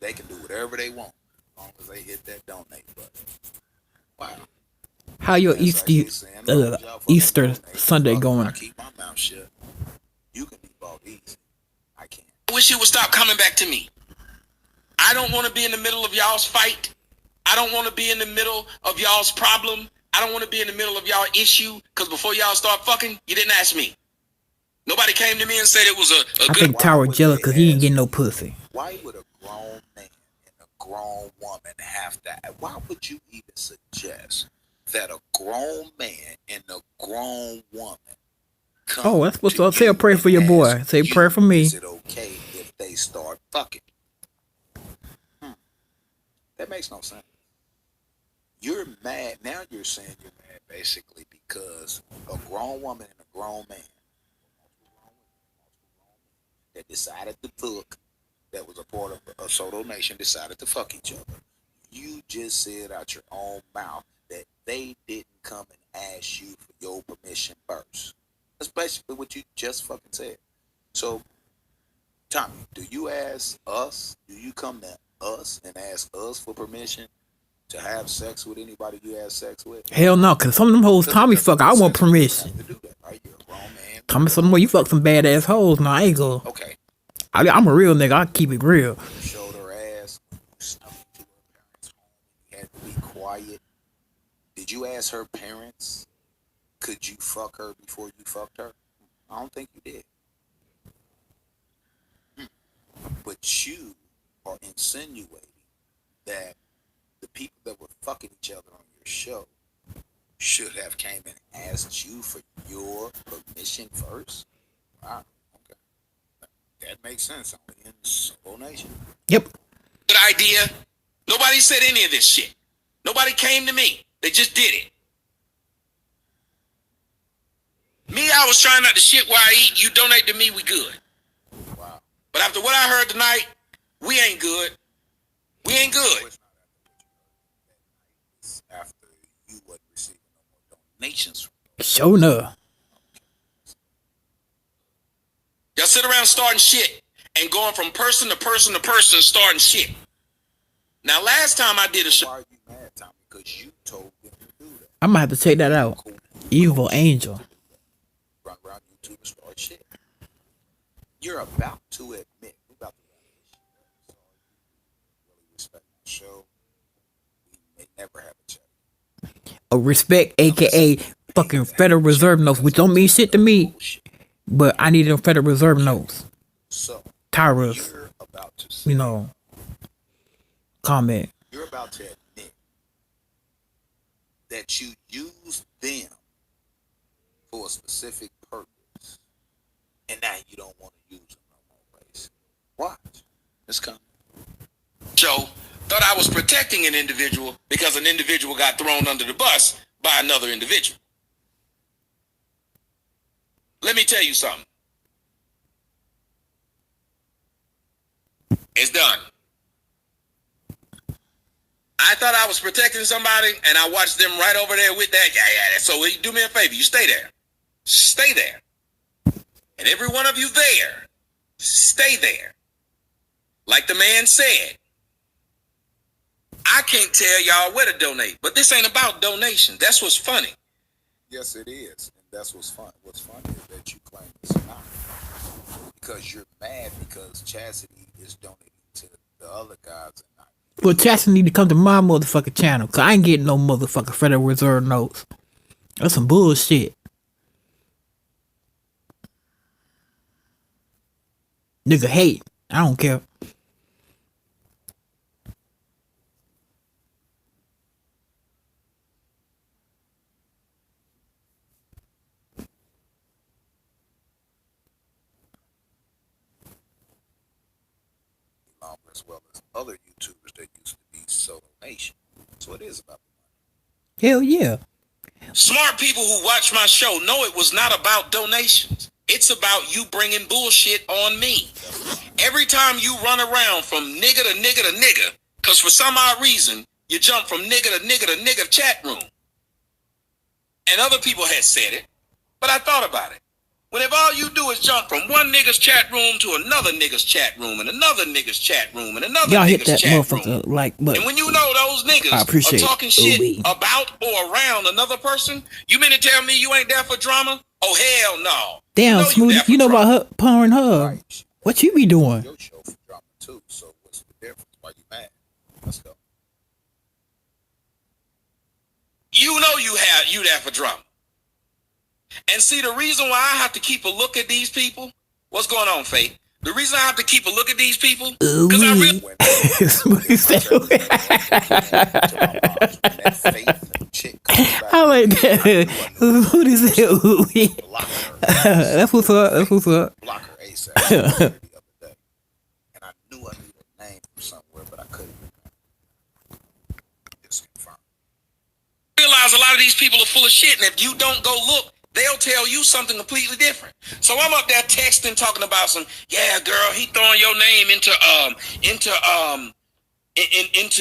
They can do whatever they want as long as they hit that donate button. Wow. How your Easter Sunday going? I keep my mouth shut. You can be bought easy. I can't. I wish you would stop coming back to me. I don't want to be in the middle of y'all's fight. I don't want to be in the middle of y'all's problem. I don't want to be in the middle of y'all issue. Because before y'all start fucking, you didn't ask me. Nobody came to me and said it was a I good... think Tyra jealous because he ain't getting no pussy. Why would a grown man and a grown woman have to... Why would you even suggest that a grown man and a grown woman come... Oh, that's what's up. Say a prayer for your boy. Say a prayer for me. Is it okay if they start fucking? That makes no sense. You're mad. Now you're saying you're mad basically because a grown woman and a grown man that decided to fuck, that was a part of a Soto Nation, decided to fuck each other. You just said out your own mouth that they didn't come and ask you for your permission first. That's basically what you just fucking said. So, Tommy, do you ask us? Do you come to us and ask us for permission to have sex with anybody you have sex with? Hell no, because some of them hoes Tommy fuck, I want permission. To do that, right? You're a grown man. Tommy Sotomayor, you fuck some badass hoes. No, I ain't go. Okay. I'm a real nigga. I keep it real. You showed her ass. You snuck into her parents' home. You had to be quiet. Did you ask her parents, could you fuck her before you fucked her? I don't think you did. But you are insinuating that the people that were fucking each other on your show should have came and asked you for your permission first? Wow, okay. That makes sense. Only in Soul Nation. Yep. Good idea. Nobody said any of this shit. Nobody came to me. They just did it. Me, I was trying not to shit while I eat. You donate to me, we good. Wow. But after what I heard tonight, we ain't good. We ain't good. After you wasn't receiving no more donations. Sure enough. Y'all sit around starting shit and going from person to person to person starting shit. Now, last time I did a show. Why are you mad, Tommy? Because you told them to do that. I'm gonna have to check that out. Evil Angel. Run around YouTube and start shit. You're about to admit. We're about to really respect the show. We may never have a chat. A respect, aka fucking Federal Reserve notes, which don't mean shit to me, but I need them Federal Reserve notes. So, Tyra's, you're about to say, comment. You're about to admit that you used them for a specific purpose, and now you don't want to use them no more, basically. Watch. It's coming. Show thought I was protecting an individual because an individual got thrown under the bus by another individual. Let me tell you something. It's done. I thought I was protecting somebody, and I watched them right over there with that. Yeah. So do me a favor. You stay there. Stay there. And every one of you there, stay there. Like the man said, I can't tell y'all where to donate, but this ain't about donations. That's what's funny. Yes, it is. And that's what's fun. What's funny is that you claim it's not. Because you're mad because Chastity is donating to the other guys and not. Well, Chastity need to come to my motherfucking channel, cause I ain't getting no motherfucking Federal Reserve notes. That's some bullshit. Nigga hate. I don't care. As well as other YouTubers that used to be Soto Nation. So it is about the money. Hell yeah. Smart people who watch my show know it was not about donations. It's about you bringing bullshit on me. every time you run around from nigga to nigga to nigga, because for some odd reason, you jump from nigga to nigga to nigga chat room. And other people had said it, but I thought about it. Whenever all you do is jump from one nigga's chat room to another nigga's chat room and another nigga's chat room and another y'all hit nigga's that chat motherfucker room. like button. And when you know those niggas are talking shit about or around another person, you mean to tell me you ain't there for drama? Oh, hell no. Damn, Smoothie, you know about her powering her. Right. What you be doing? Your show for drama too. So what's the difference? Why you mad? Let's go. You know you there for drama. And see, the reason why I have to keep a look at these people, what's going on, Faith? The reason I have to keep a look at these people, because I really... Smoothie said, I like that. Smoothie said, ooh-wee. That's what's up. That's what's up. Block her ASAP the other day. And I knew I needed a name from somewhere, but I couldn't. Just confirm. Realize a lot of these people are full of shit, and if you don't go look, they'll tell you something completely different. So I'm up there texting, talking about some, yeah, girl, he throwing your name into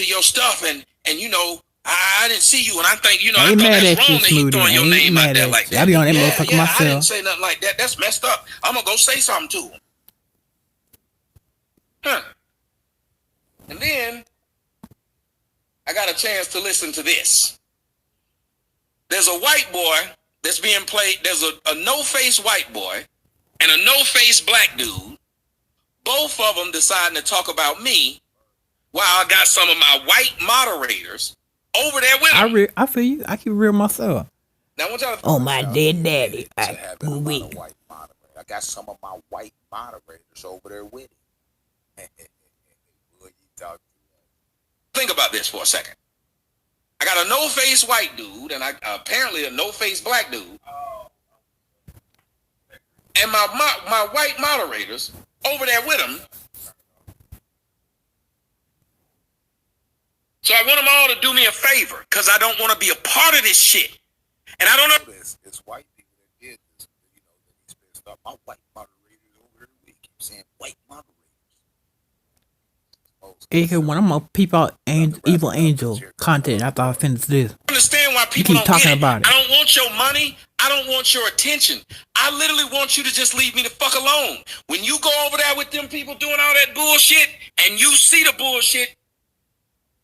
your stuff, and you know, I didn't see you, and I think, you know, I thought that's wrong that he throwing your name out there like that. I be on that motherfucker myself. I didn't say nothing like that. That's messed up. I'm gonna go say something to him. Huh. And then I got a chance to listen to this. There's a white boy that's being played. There's a no-face white boy and a no-face black dude. Both of them deciding to talk about me while I got some of my white moderators over there with them. I feel you. I keep it real myself. Now, what y'all... Oh, my dead daddy. I got some of my white moderators over there with him. Think about this for a second. I got a no-face white dude and apparently a no-face black dude. And my white moderators over there with him. So I want them all to do me a favor because I don't want to be a part of this shit. And I don't know. It's white people that did this, you know, that he's pissed off. My white moderators over here, we keep saying white moderators. Hey, when I'm gonna peep out Evil Angel content after I finish this. I understand why people keep don't talking get it. about it. I don't want your money. I don't want your attention. I literally want you to just leave me the fuck alone. When you go over there with them people doing all that bullshit and you see the bullshit,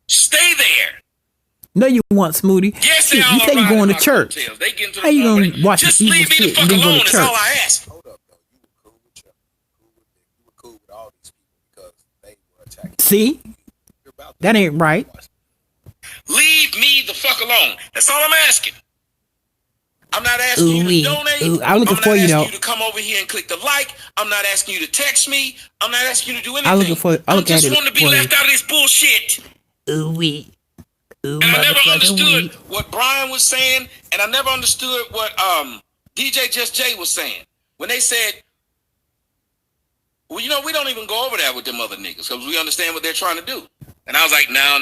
stay there. No, you want, Smoothie. Yes, shit, you say you going to church. How you gonna watch just this evil leave me the shit fuck and then go alone. to That's church? all I ask. Hold up, though. You were cool with Chuck. You were cool with all these people because they were attacking. See? That ain't right. Leave me the fuck alone. That's all I'm asking. I'm not asking you to donate. I'm looking for you, though. I'm not asking you to come over here and click the like. I'm not asking you to text me. I'm not asking you to do anything. I just want to be left out of this bullshit. Ooh-wee. And I never understood what Brian was saying, and I never understood what DJ Just Jay was saying when they said, well, you know, we don't even go over that with them other niggas because we understand what they're trying to do. And I was like, no,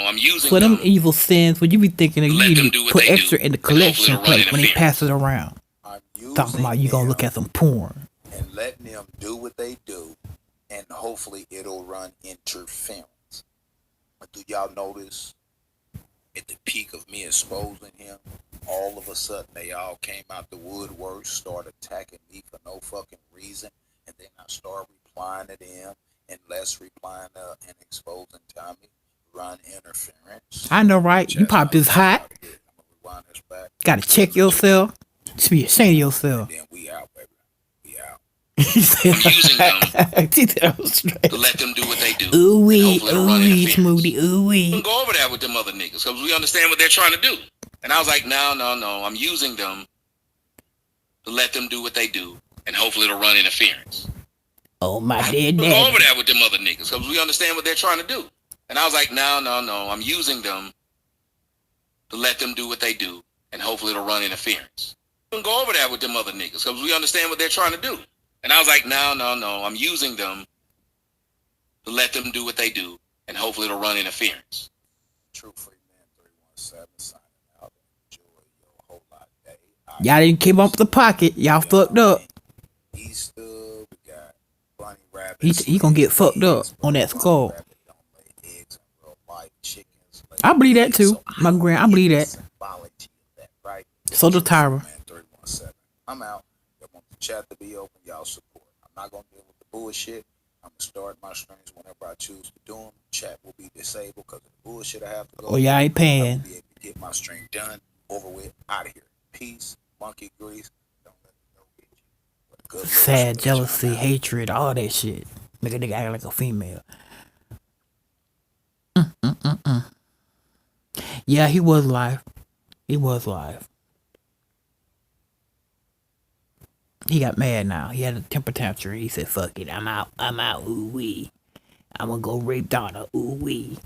I'm using for them evil sins. Would you be thinking that you need to put extra in the collection plate when they pass it around? Talking about you gonna look at some porn and letting them do what they do, and hopefully it'll run interference. But do y'all notice at the peak of me exposing him, all of a sudden they all came out the woodwork, started attacking me for no fucking reason, and then I start replying to them. And less replying and exposing Tommy, run interference. I know, right? You popped this hot. Gotta check yourself. Just be ashamed of yourself. And then we out, baby. We out. I'm using them to let them do what they do. Ooh-wee, ooh-wee, Smoothie, ooh-wee. Don't go over that with them other niggas because we understand what they're trying to do. And I was like, no. I'm using them to let them do what they do. And hopefully it'll run interference. Oh, my dear Don't daddy. go over that with them other niggas because we understand what they're trying to do. And I was like, no. I'm using them to let them do what they do. And hopefully it'll run interference. Don't go over that with them other niggas because we understand what they're trying to do. And I was like, no. I'm using them to let them do what they do. And hopefully it'll run interference. True Freeman 317 signing out. Enjoy your whole lot day. Y'all didn't keep up the pocket. Y'all fucked up. Easter, we got Bunny rabbits. He gonna get fucked up on that skull. Rabbit don't lay eggs in real life. Chickens lay I believe that eggs. too. So My grand, I believe that. symbology of that, right? So does Tyra. Man 317. I'm out. I want the chat to be open. Y'all support. I'm not gonna deal with the bullshit. I'm gonna start my streams whenever I choose to do them. Chat will be disabled because of the bullshit I have to go. Oh yeah, I ain't I will paying. be able to get my stream done, over with, out of here. Peace, monkey grease. Don't let it go get you. But good Lord, Sad, so jealousy, I'm out. hatred, all that shit. Make a nigga act like a female. Yeah, he was live. He was live. He got mad now. He had a temper tantrum. He said, fuck it, I'm out, ooh-wee. I'm gonna go rape Donna, ooh-wee.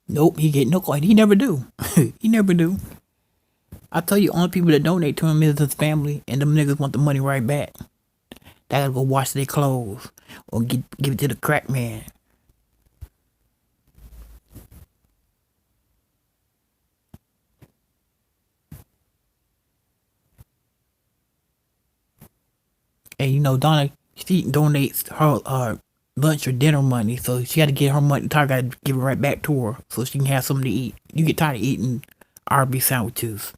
Nope, he get no coin. He never do. He never do. I tell you, only people that donate to him is his family, and them niggas want the money right back. They gotta go wash their clothes or give it to the crack man. And you know, Donna, she donates her lunch or dinner money, so she got to get her money. Tyra got to give it right back to her so she can have something to eat. You get tired of eating Arby's sandwiches.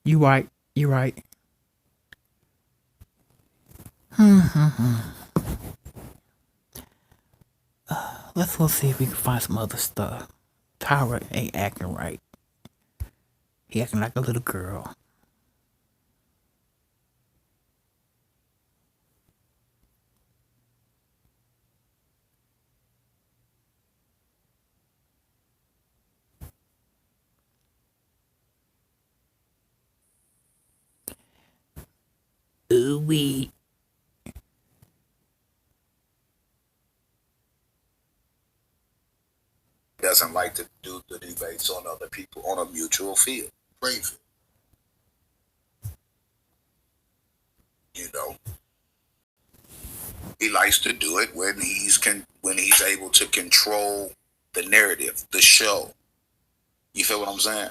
You right. You right. Let's go see if we can find some other stuff. Tyra ain't acting right. He acting like a little girl. Ooh-wee. Doesn't like to do the debates on other people on a mutual field, playing field. You know, he likes to do it when he's able to control the narrative, the show. You feel what I'm saying?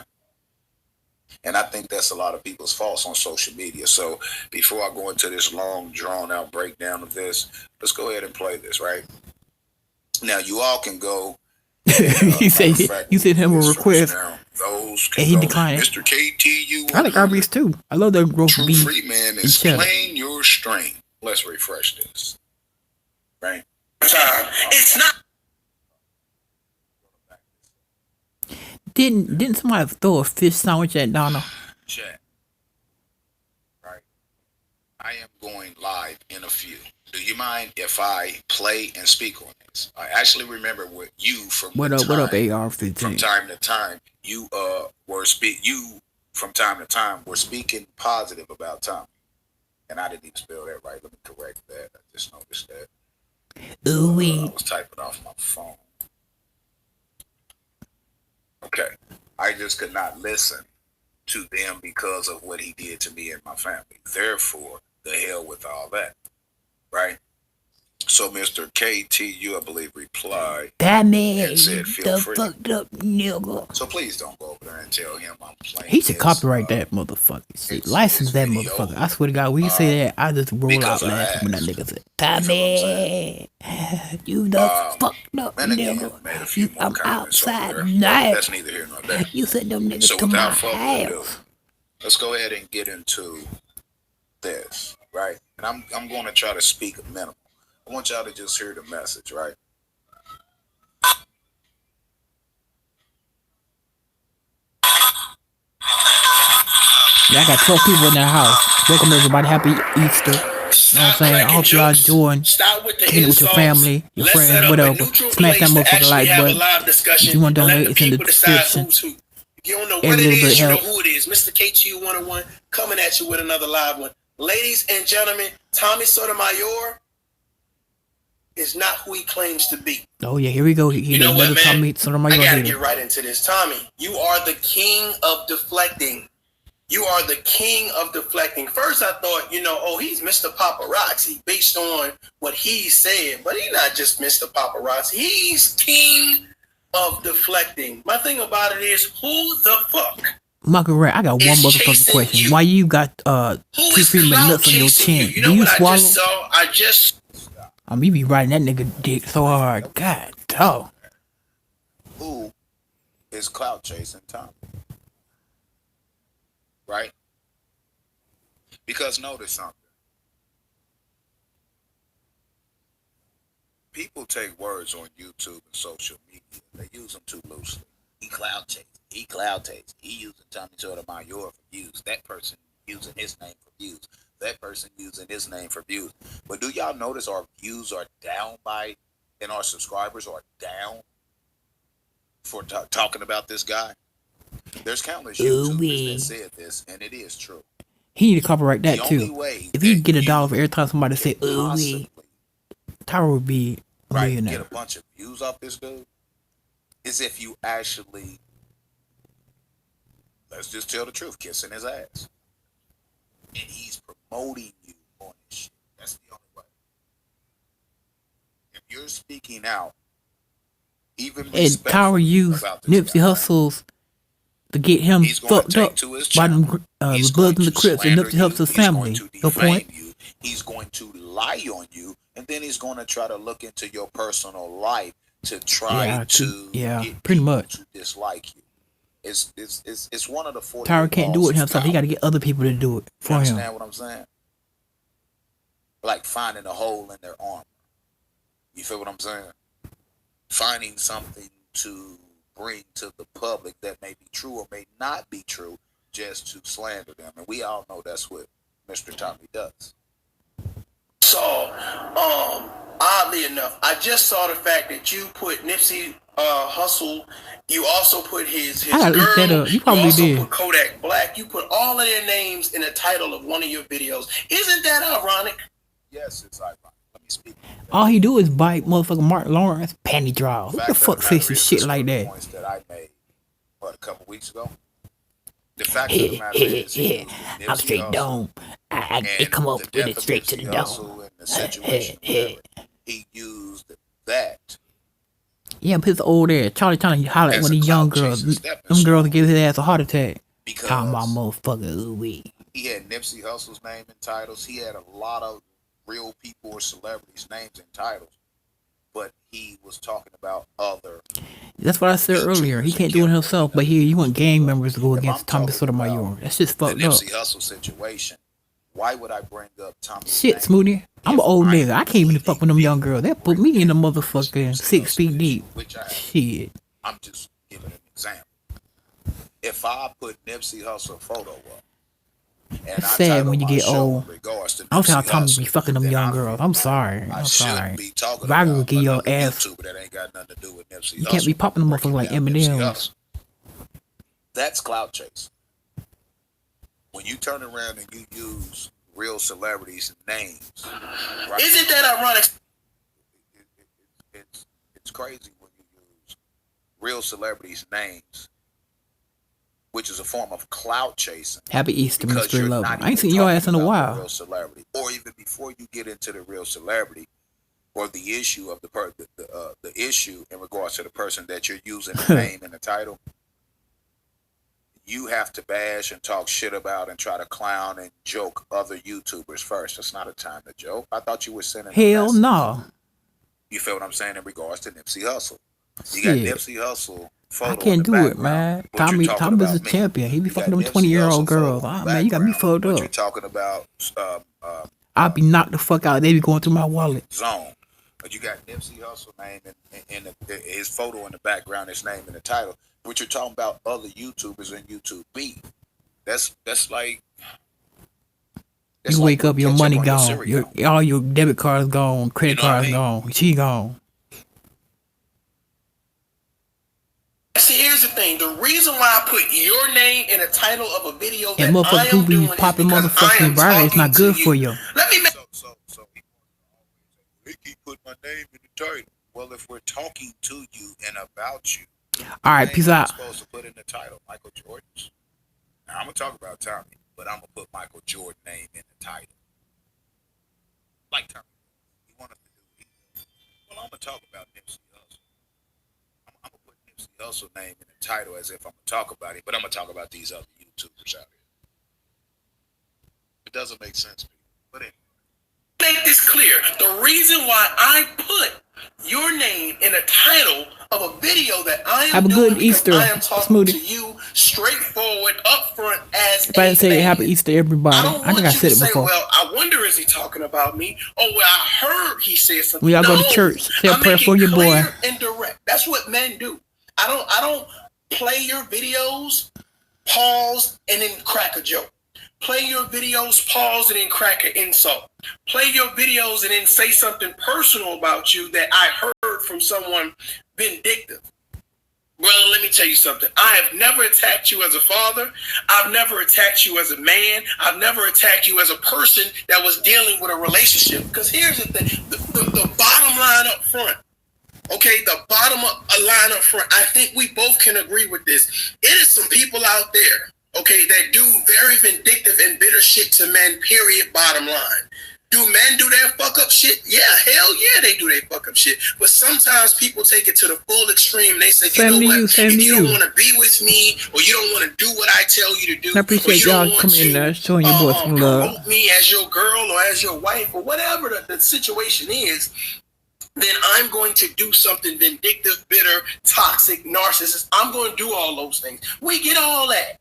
And I think that's a lot of people's faults on social media. So before I go into this long, drawn-out breakdown of this, let's go ahead and play this, right? Now, you all can go. You said him a request, Those and he declined it. Mr. KTU. I like Arby's too. I love the roast True beef. Freeman is playing your string. Let's refresh this. Right? It's not. Didn't somebody throw a fish sandwich at Donna? Chat. Right. I am going live in a few. Do you mind if I play and speak on this? I actually remember what you from What up, AR-15? From time to time, you from time to time were speaking positive about Tommy. And I didn't even spell that right. Let me correct that. I just noticed that. Ooh-wee. I was typing off my phone. Okay. I just could not listen to them because of what he did to me and my family. Therefore, the hell with all that. Right? So Mr. KTU, I believe, replied. That man, and said, the fucked up nigga. So please don't go over there and tell him I'm playing. He should copyright that motherfucker. Shit. License that motherfucker. I swear to God, when you say that, I just roll out laughing when that nigga said, Tommy, you the fucked up nigga. I'm outside now. That's neither here nor there. You said them niggas So to my without further ado, house. let's go ahead and get into this, right? And I'm going to try to speak a minimum. I want y'all to just hear the message, right? Yeah, I got 12 people in their house. Welcome everybody. Happy Easter. You know what I'm saying? I hope y'all enjoying kicking it with your family, your friends, whatever. Smash that motherfucking like button. If you want to donate, it's in the description. You don't know Every what it little bit is, you know help. who it is. Mr. KTU 101 coming at you with another live one. Ladies and gentlemen, Tommy Sotomayor is not who he claims to be. Oh yeah, here we go. You know what, man? Tommy Sotomayor I gotta here. get right into this. Tommy, you are the king of deflecting. You are the king of deflecting. First, I thought, oh, he's Mr. Paparazzi based on what he said, but he's not just Mr. Paparazzi. He's king of deflecting. My thing about it is, who the fuck? Michael Ray, I got one motherfucking question. Why you got two Freeman nuts on your chin? You know do you what swallow? I just saw? You be riding that nigga dick so hard. God, dog. Who is clout chasing Tommy? Right? Because notice something. People take words on YouTube and social media. They use them too loosely. He clout chasing. He clout chasing. He using Tommy Sotomayor for views. That person using his name for views. That person using his name for views. But do y'all notice our views are down and our subscribers are down for talking about this guy? There's countless YouTubers that said this, and it is true. He need to copyright that too. If he get $1 for every time somebody say oooweeee, Tyra would be a millionaire. Get a bunch of views off this dude is if you actually, let's just tell the truth, kissing his ass. And he's promoting you on this shit. That's the only way. If you're speaking out, even and Tyra used Nipsey Hussle's to get him fucked up by them Bloods and the Crips and Nipsey Hussle's family. No point. He's going to lie on you, and then he's going to try to look into your personal life to try to get pretty much to dislike you. It's one of the 40. Tyra can't do it himself. He got to get other people to do it for him. Understand what I'm saying? Like finding a hole in their armor. You feel what I'm saying? Finding something to bring to the public that may be true or may not be true, just to slander them, and we all know that's what Mr. Tommy does. So, oddly enough, I just saw the fact that you put Nipsey Hussle. You also put his girl. You probably did. Put Kodak Black. You put all of their names in the title of one of your videos. Isn't that ironic? Yes, it's ironic. Let me speak. All he do is bite motherfucking Mark Lawrence panty draws. What the fuck says some shit like that? Points that I made, a couple weeks ago. The fact of the matter is, I'm straight dome. It come up with it straight to the dome. He used that. Yeah, but his old ass. Charlie trying to holler at one of these young girls. Them girls give his ass a heart attack. Talking about motherfucker oooweeee. He had Nipsey Hussle's name in titles. He had a lot of real people or celebrities' names in titles. But he was talking about other. That's what I said earlier. He can't do it himself, but here you want gang members to go against Tommy Sotomayor. That's just fucked up. The Nipsey Hussle situation. Why would I bring up Tommy? Shit, Smoothie. I'm an old nigga. I can't even fuck with them young girls. They put me in the motherfucking 6 feet deep. Shit. I'm just giving an example. If I put Nipsey Hussle photo up, it's sad when you get old. I don't see how Tommy be fucking them young girls. I'm sorry. If I would get your ass, you can't be popping them motherfuckers like Eminem. That's clout chase. When you turn around and you use real celebrities' names, right? Isn't that ironic? It's crazy when you use real celebrities' names, which is a form of clout chasing. Happy Easter, Mr. Love. I ain't seen your ass in a while. Real celebrity, or even before you get into the real celebrity, or the issue of the issue in regards to the person that you're using the name and the title, you have to bash and talk shit about and try to clown and joke other YouTubers first. It's not a time to joke. I thought you were sending. Hell no. You feel what I'm saying in regards to Nipsey Hussle? You got Nipsey Hussle. I can't do it, man. Tommy's a champion. He be fucking them 20-year-old girls. Man, you got me fucked up. You're talking about. I'll be knocked the fuck out. They be going through my wallet. Zone. But you got Nipsey Hussle name and his photo in the background, his name in the title. But you're talking about other YouTubers and YouTube beef. That's like. You wake up, your money gone. All your debit cards gone, credit cards gone. She gone. See, here's the thing. The reason why I put your name in the title of a video and that I am doing popping motherfucking viral, it's not good for you. Let me make so he keep put my name in the title. Well, if we're talking to you and about you, all right, peace out. Supposed to put in the title Michael Jordan's. Now I'm gonna talk about Tommy, but I'm gonna put Michael Jordan name in the title. Like Tommy, he wanted to do it. Well, I'm gonna talk about Nipsey Hussle. I'm gonna put Nipsey Hussle name in the title as if I'm gonna talk about it, but I'm gonna talk about these other YouTubers out here. It doesn't make sense, people. But anyway. Make this clear. The reason why I put your name in a title of a video that I am have a doing good Easter, I am talking Smoothie. to you straightforward, upfront as If I didn't say man. happy Easter, everybody. I think I said it before. Well, I wonder, is he talking about me? Oh, well, I heard he said something. We all go to church. Say a prayer for your boy. And direct. That's what men do. I don't play your videos, pause, and then crack a joke. Play your videos, pause, and then crack an insult. Play your videos and then say something personal about you that I heard from someone vindictive. Brother, let me tell you something. I have never attacked you as a father. I've never attacked you as a man. I've never attacked you as a person that was dealing with a relationship. Because here's the thing. The bottom line up front. Okay, the bottom line up front. I think we both can agree with this. It is some people out there, okay, that do very vindictive and bitter shit to men, period, bottom line. Do men do that fuck up shit? Yeah, hell yeah, they do that fuck up shit. But sometimes people take it to the full extreme. They say, you know what, if you don't want to be with me, or you don't want to do what I tell you to do, I appreciate y'all coming in there, showing your boy some love. Promote me as your girl or as your wife or whatever the situation is, then I'm going to do something vindictive, bitter, toxic, narcissist. I'm going to do all those things. We get all that.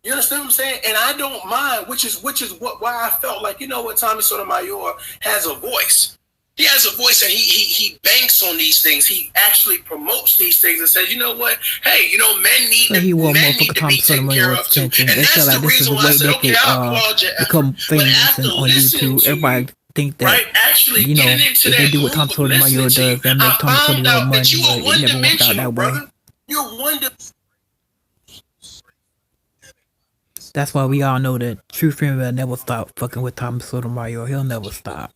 You understand what I'm saying? And I don't mind, which is why I felt like, you know what, Tommy Sotomayor has a voice. He has a voice, and he banks on these things. He actually promotes these things and says, you know what? Hey, you know, men need to be taken care of too. And that's the reason why I said, okay, I'll applaud you. Become famous and on YouTube. Everybody think that, actually, you know, if they do what Tom Sotomayor does, that make Tom Sotomayor money, but it never worked out that way. You're one-dimensional. That's why we all know that true Freeman will never stop fucking with Tommy Sotomayor. He'll never stop.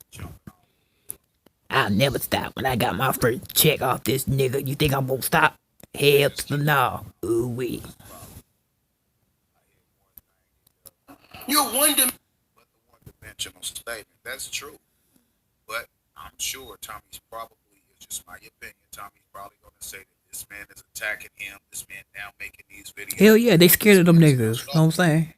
I'll never stop when I got my first check off this nigga. You think I'm gonna stop? Hell to no. Ooh-wee. You're one-dimensional statement. That's true. But I'm sure Tommy's probably, it's just my opinion, Tommy's probably going to say that this man is attacking him, this man now making these videos. Hell yeah, they scared of them niggas. Know what I'm saying?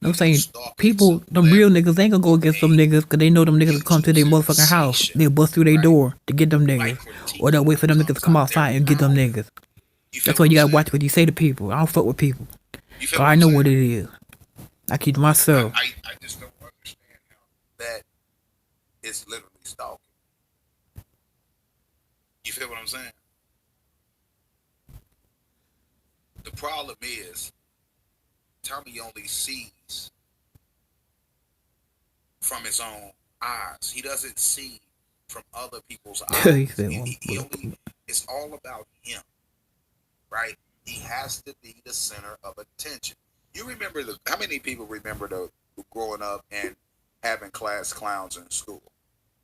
I'm saying people, them real niggas ain't gonna go against them niggas because they know them niggas will come to their motherfucking house. They'll bust through their door to get them niggas. Or they'll wait for them niggas to come outside and get them niggas. That's why you gotta watch what you say to people. I don't fuck with people. Cause I know what it is. I keep to myself. I just don't understand how that is literally stalking. You feel what I'm saying? The problem is, Tommy only sees from his own eyes. He doesn't see from other people's eyes. It's all about him, right? He has to be the center of attention. You remember how many people remember growing up and having class clowns in school,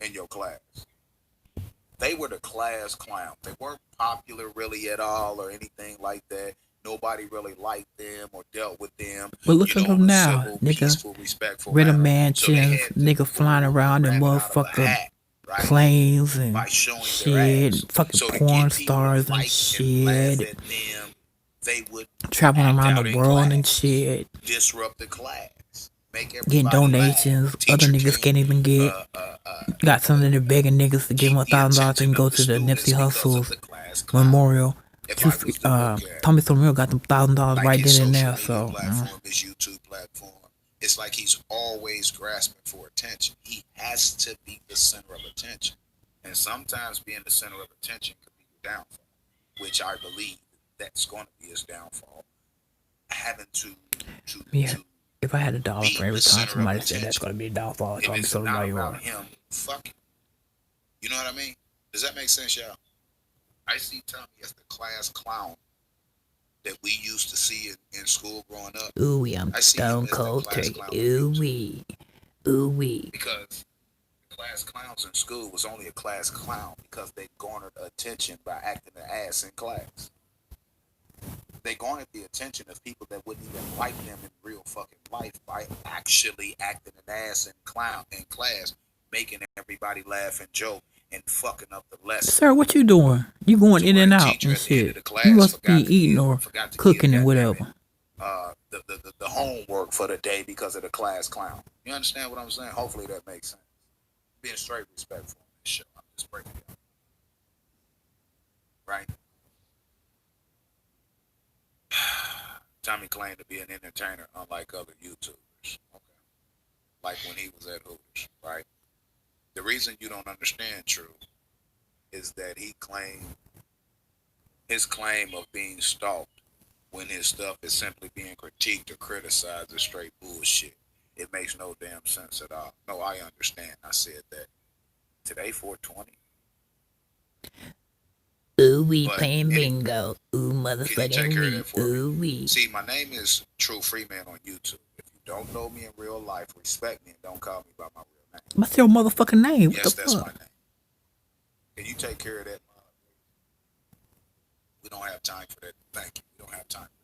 in your class? They were the class clowns. They weren't popular really at all or anything like that. Nobody really liked them or dealt with them. But look at them now, civil, nigga. Peaceful, respectful Red manner. mansions, So nigga flying around in motherfucking planes and shit, fucking porn stars and shit. They would traveling around the world and shit. Disrupt the class. Getting donations other niggas can't even get. Got some of the begging niggas to give them $1,000 and go to the Nipsey Hussle's memorial. Tommy Sotomayor got them $1,000 right then and there. So his YouTube platform, it's like he's always grasping for attention. He has to be the center of attention, and sometimes being the center of attention could be your downfall, which I believe that's going to be his downfall. Having to if I had $1 for every time somebody said that's going to be a downfall, if it's not about him, fuck it. You know what I mean? Does that make sense, y'all? I see Tommy as the class clown that we used to see in school growing up. Ooh-wee, I'm stone cold turkey. Ooh-wee. Ooh-wee. Because the class clowns in school was only a class clown because they garnered attention by acting an ass in class. They garnered the attention of people that wouldn't even like them in real fucking life by actually acting an ass in class, making everybody laugh and joke and fucking up the lesson. Sir, what you doing? You going in and out and shit. You must be eating or cooking and whatever. The homework for the day because of the class clown. You understand what I'm saying? Hopefully that makes sense. Being straight respectful on this show. I'm just breaking it down. Right? Tommy claimed to be an entertainer unlike other YouTubers. Okay. Like when he was at Hooters, right? The reason you don't understand True is that he claimed his claim of being stalked when his stuff is simply being critiqued or criticized is straight bullshit. It makes no damn sense at all. No, I understand. I said that. Today, 420. Ooh, we playing bingo. Ooh, motherfucking we. Ooh, we. See, my name is True Freeman on YouTube. If you don't know me in real life, respect me and don't call me by my real name. What's your motherfucking name? Yes, that's my name. Can you take care of that? We don't have time for that. Thank you. We don't have time for that.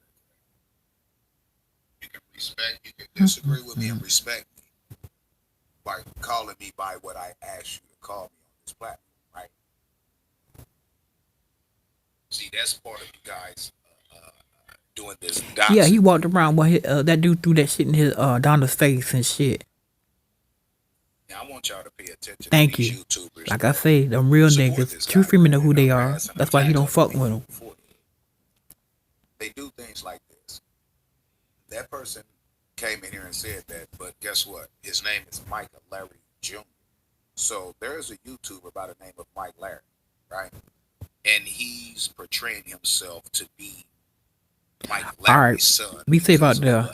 You can respect, you can disagree with me and respect me by calling me by what I asked you to call me on this platform, right? See, that's part of you guys doing this. Doxing. Yeah, he walked around while that dude threw that shit in his Donna's face and shit. Now, I want y'all to pay attention. Thank to these you. YouTubers. Like I say, them real niggas. True Freeman know who they are. That's why he don't fuck with them. They do things like this. That person came in here and said that, but guess what? His name is Micah Larry Jr. So there's a YouTuber by the name of Mike Larry, right? And he's portraying himself to be Mike Larry's son. Be safe out there.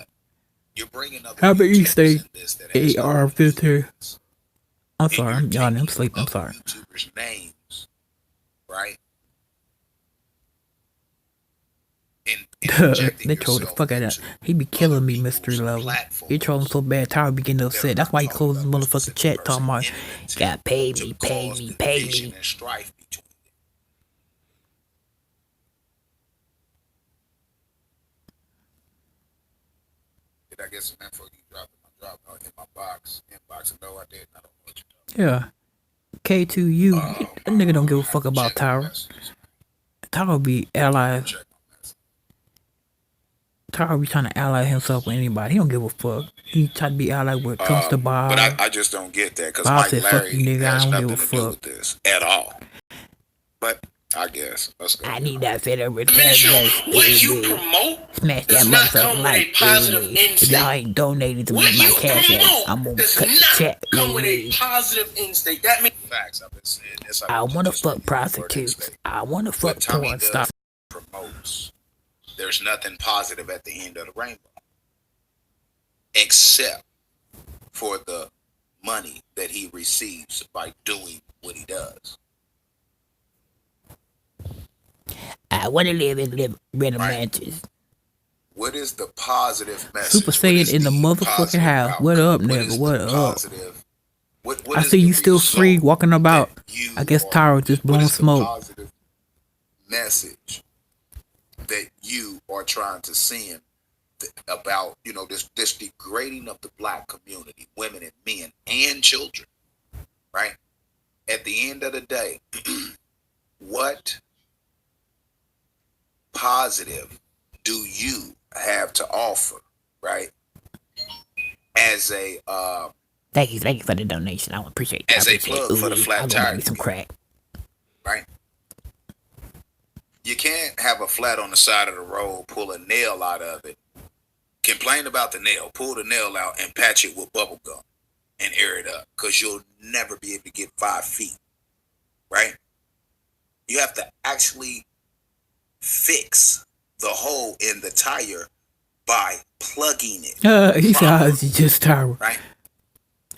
You're bringing other Happy Easter Day, AR-15. I'm sorry, I'm yawning. I'm sleeping. I'm sorry. YouTubers' names, right? They troll the fuck out of that. He be killing me, Mystery Level. He trolling so bad, Tyler be getting upset. That's why he closed his motherfucking chat talking about, gotta pay me, pay me, pay me. Did I get some info you dropped in my inbox? No, I didn't. I don't know what you're talking about. Yeah. K2U. That nigga don't give a fuck about Tyler. Tyler be allies. Tyler be trying to ally himself with anybody. He don't give a fuck. He try to be allied with comes to Bob. But I just don't get that because Bob Mike said, Larry fuck you, nigga. has I don't nothing give a to do fuck with this at all. But I guess let's go. I need that federal What you promote smash that does not motherfucking come with a like. positive If instinct. y'all ain't donated to What me my you cash app, promote I'm gonna does cut the not check. come with a positive instinct. That means Facts. I've been saying this. I wanna fuck prostitutes. I wanna fuck porn stars. Promotes. There's nothing positive at the end of the rainbow, except for the money that he receives by doing what he does. I want to live in rental mansions. What is the positive message? Super Saiyan in the motherfucking house. What up, nigga? What up? What I see you still free walking about. I guess Tyro just blowing smoke. Positive message that you are trying to send about, this degrading of the black community, women and men and children, right? At the end of the day, what positive do you have to offer, right? As a thank you for the donation. I appreciate that. As a plug for the flat tire, some crack, right? You can't have a flat on the side of the road, pull a nail out of it, complain about the nail, pull the nail out, and patch it with bubble gum and air it up, because you'll never be able to get 5 feet, right? You have to actually fix the hole in the tire by plugging it. He said you just Tyro. Right?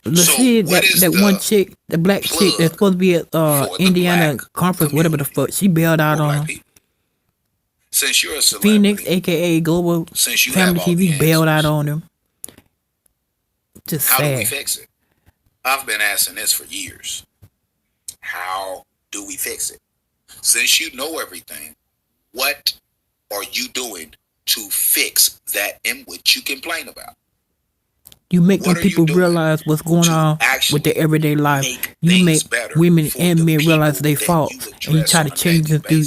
Let's see that one chick, the black chick that's supposed to be at Indiana conference, whatever the fuck. She bailed out on him. Since you're a celebrity, Phoenix, aka Global Family TV, bailed out on him. Just how sad. do we fix it? I've been asking this for years. How do we fix it? Since you know everything, what are you doing to fix that in which you complain about? You make them people realize what's going on with their everyday life. You make women and men realize their faults, and you try to change them through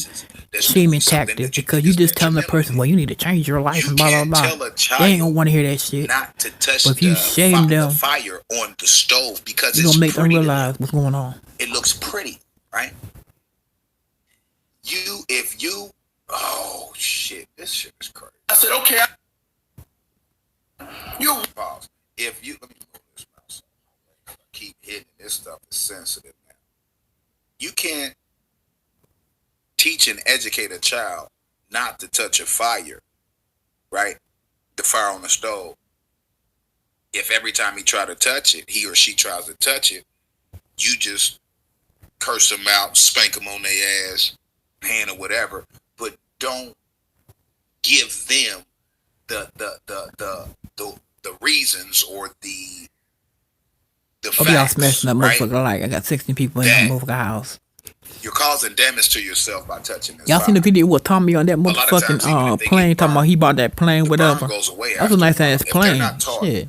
shaming tactics because you just telling the person, well, you need to change your life and blah, blah, blah. They ain't gonna want to hear that shit. But if you shame them, fire on the stove because you're gonna make them realize what's going on. It looks pretty, right? Oh shit, this shit is crazy. I said, okay. You pause. If you let me go this mouse. I keep hitting this stuff is sensitive now. You can't teach and educate a child not to touch a fire, right? The fire on the stove. If every time he try to touch it, he or she tries to touch it, you just curse them out, spank them on their ass, hand or whatever, but don't give them the reasons or the facts. Y'all smashing that motherfucker like I got 16 people in that motherfucker house. You're causing damage to yourself by touching this. Y'all seen the video with Tommy on that motherfucking plane talking about he bought that plane, whatever. That's a nice ass plane. Shit.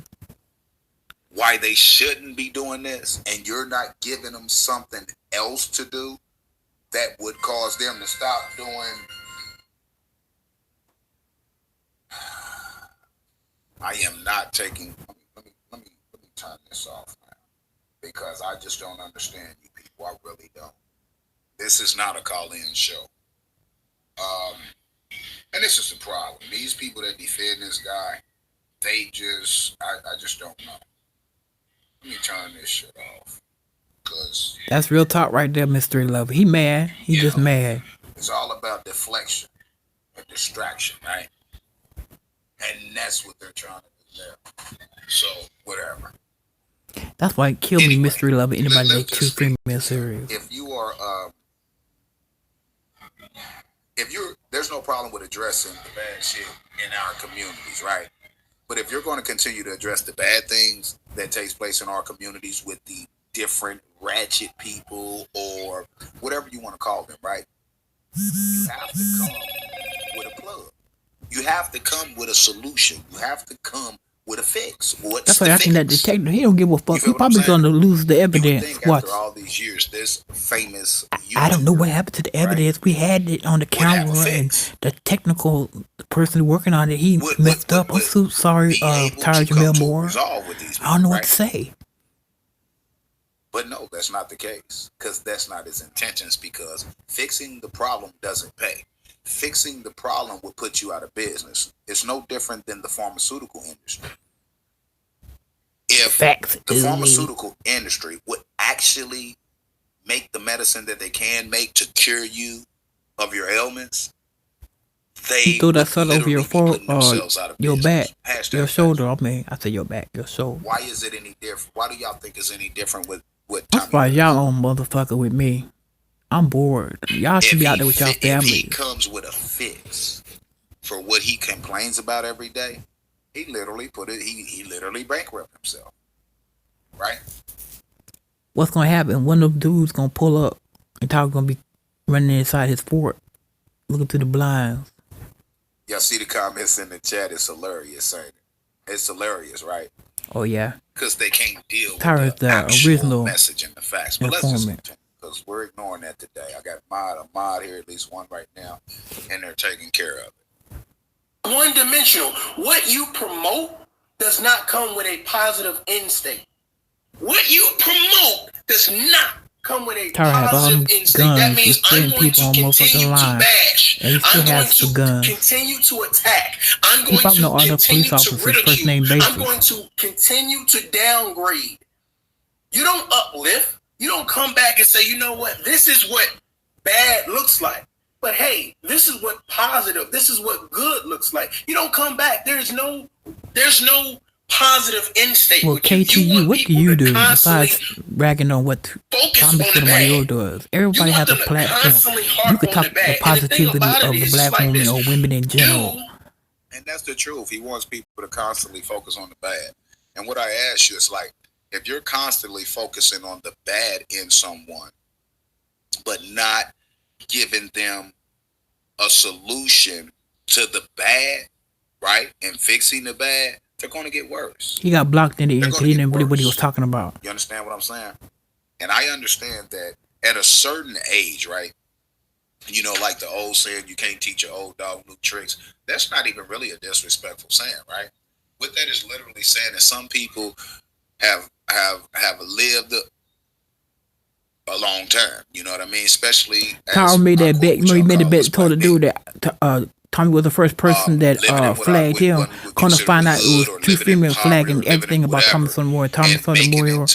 Why they shouldn't be doing this, and you're not giving them something else to do that would cause them to stop doing. I am not taking. Let me turn this off now because I just don't understand you people. I really don't. This is not a call-in show. And this is the problem. These people that defend this guy, they just, I just don't know. Let me turn this shit off. Cause that's real talk right there, Mr. Lover. He mad. He just mad. It's all about deflection and distraction, right? And that's what they're trying to do there. So, whatever. That's why it killed me, Mystery Lover. Anybody that choose Freeman serious. If you are, there's no problem with addressing the bad shit in our communities, right? But if you're going to continue to address the bad things that takes place in our communities with the different ratchet people or whatever you want to call them, right? You have to come with a plug. You have to come with a solution. You have to come with a fix. That's why I think that detective, he don't give a fuck. He probably going to lose the evidence. What? After all these years, this famous I don't know what happened to the evidence. Right? We had it on the camera and the technical person working on it, he messed up. I'm so sorry, Tyra Jamel Moore. I don't know what to say. But no, that's not the case. Because that's not his intentions. Because fixing the problem doesn't pay. Fixing the problem will put you out of business. It's no different than the pharmaceutical industry. If the pharmaceutical industry would actually make the medicine that they can make to cure you of your ailments, they throw that salt over your forehead, your back, your shoulder. I mean, I say your back, your shoulder. Why is it any different? Why do y'all think it's any different with That's why y'all on motherfucker with me. I'm bored. Y'all should be out there with y'all family. If he comes with a fix for what he complains about every day, he literally he literally bankrupt himself. Right? What's gonna happen? One of them dudes gonna pull up and Tyler's gonna be running inside his fort, looking through the blinds. Y'all see the comments in the chat? It's hilarious, ain't it? It's hilarious, right? Oh yeah. Because they can't deal with the original message and the facts. But let's just continue. Because we're ignoring that today. I got a mod here, at least one right now, and they're taking care of it. One-dimensional. What you promote does not come with a positive end state. What you promote does not come with a positive end state. That means I'm going to continue to bash. I'm going to continue to attack. I'm going to continue to ridicule. I'm going to continue to downgrade. You don't uplift. You don't come back and say, you know what, this is what bad looks like. But hey, this is what positive, this is what good looks like. You don't come back. There's no positive end state. Well, KTU, what do you do besides bragging on what Tommy Sotomayor does? Everybody has a platform. You could talk the positivity of the black woman or women in general. And that's the truth. He wants people to constantly focus on the bad. And what I ask you is like, if you're constantly focusing on the bad in someone, but not giving them a solution to the bad, right, and fixing the bad, they're going to get worse. He got blocked in the end because he didn't believe what he was talking about. You understand what I'm saying? And I understand that at a certain age, right, you know, like the old saying, you can't teach an old dog new tricks. That's not even really a disrespectful saying, right? What that is literally saying is some people have lived a long time. You know what I mean? Especially Tyra made that bet. You know, he made the bet, told the dude that Tommy was the first person that flagged him. Come to find out it was two Freeman flagging everything about Tommy Sotomayor. Tommy Sotomayor.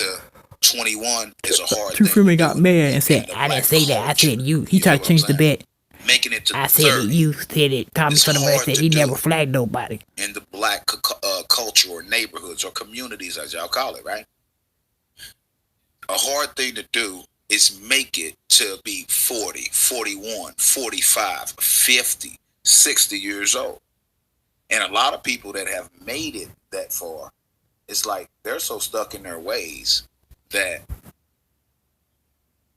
21 is a hard Two thing. Freeman got mad and said, "I didn't say that. I said you." He tried to change the bet. Making it to I said 30, that you said it. Tommy Sotomayor said he never flagged nobody. In the black culture or neighborhoods or communities, as y'all call it, right? A hard thing to do is make it to be 40, 41, 45, 50, 60 years old. And a lot of people that have made it that far, it's like they're so stuck in their ways that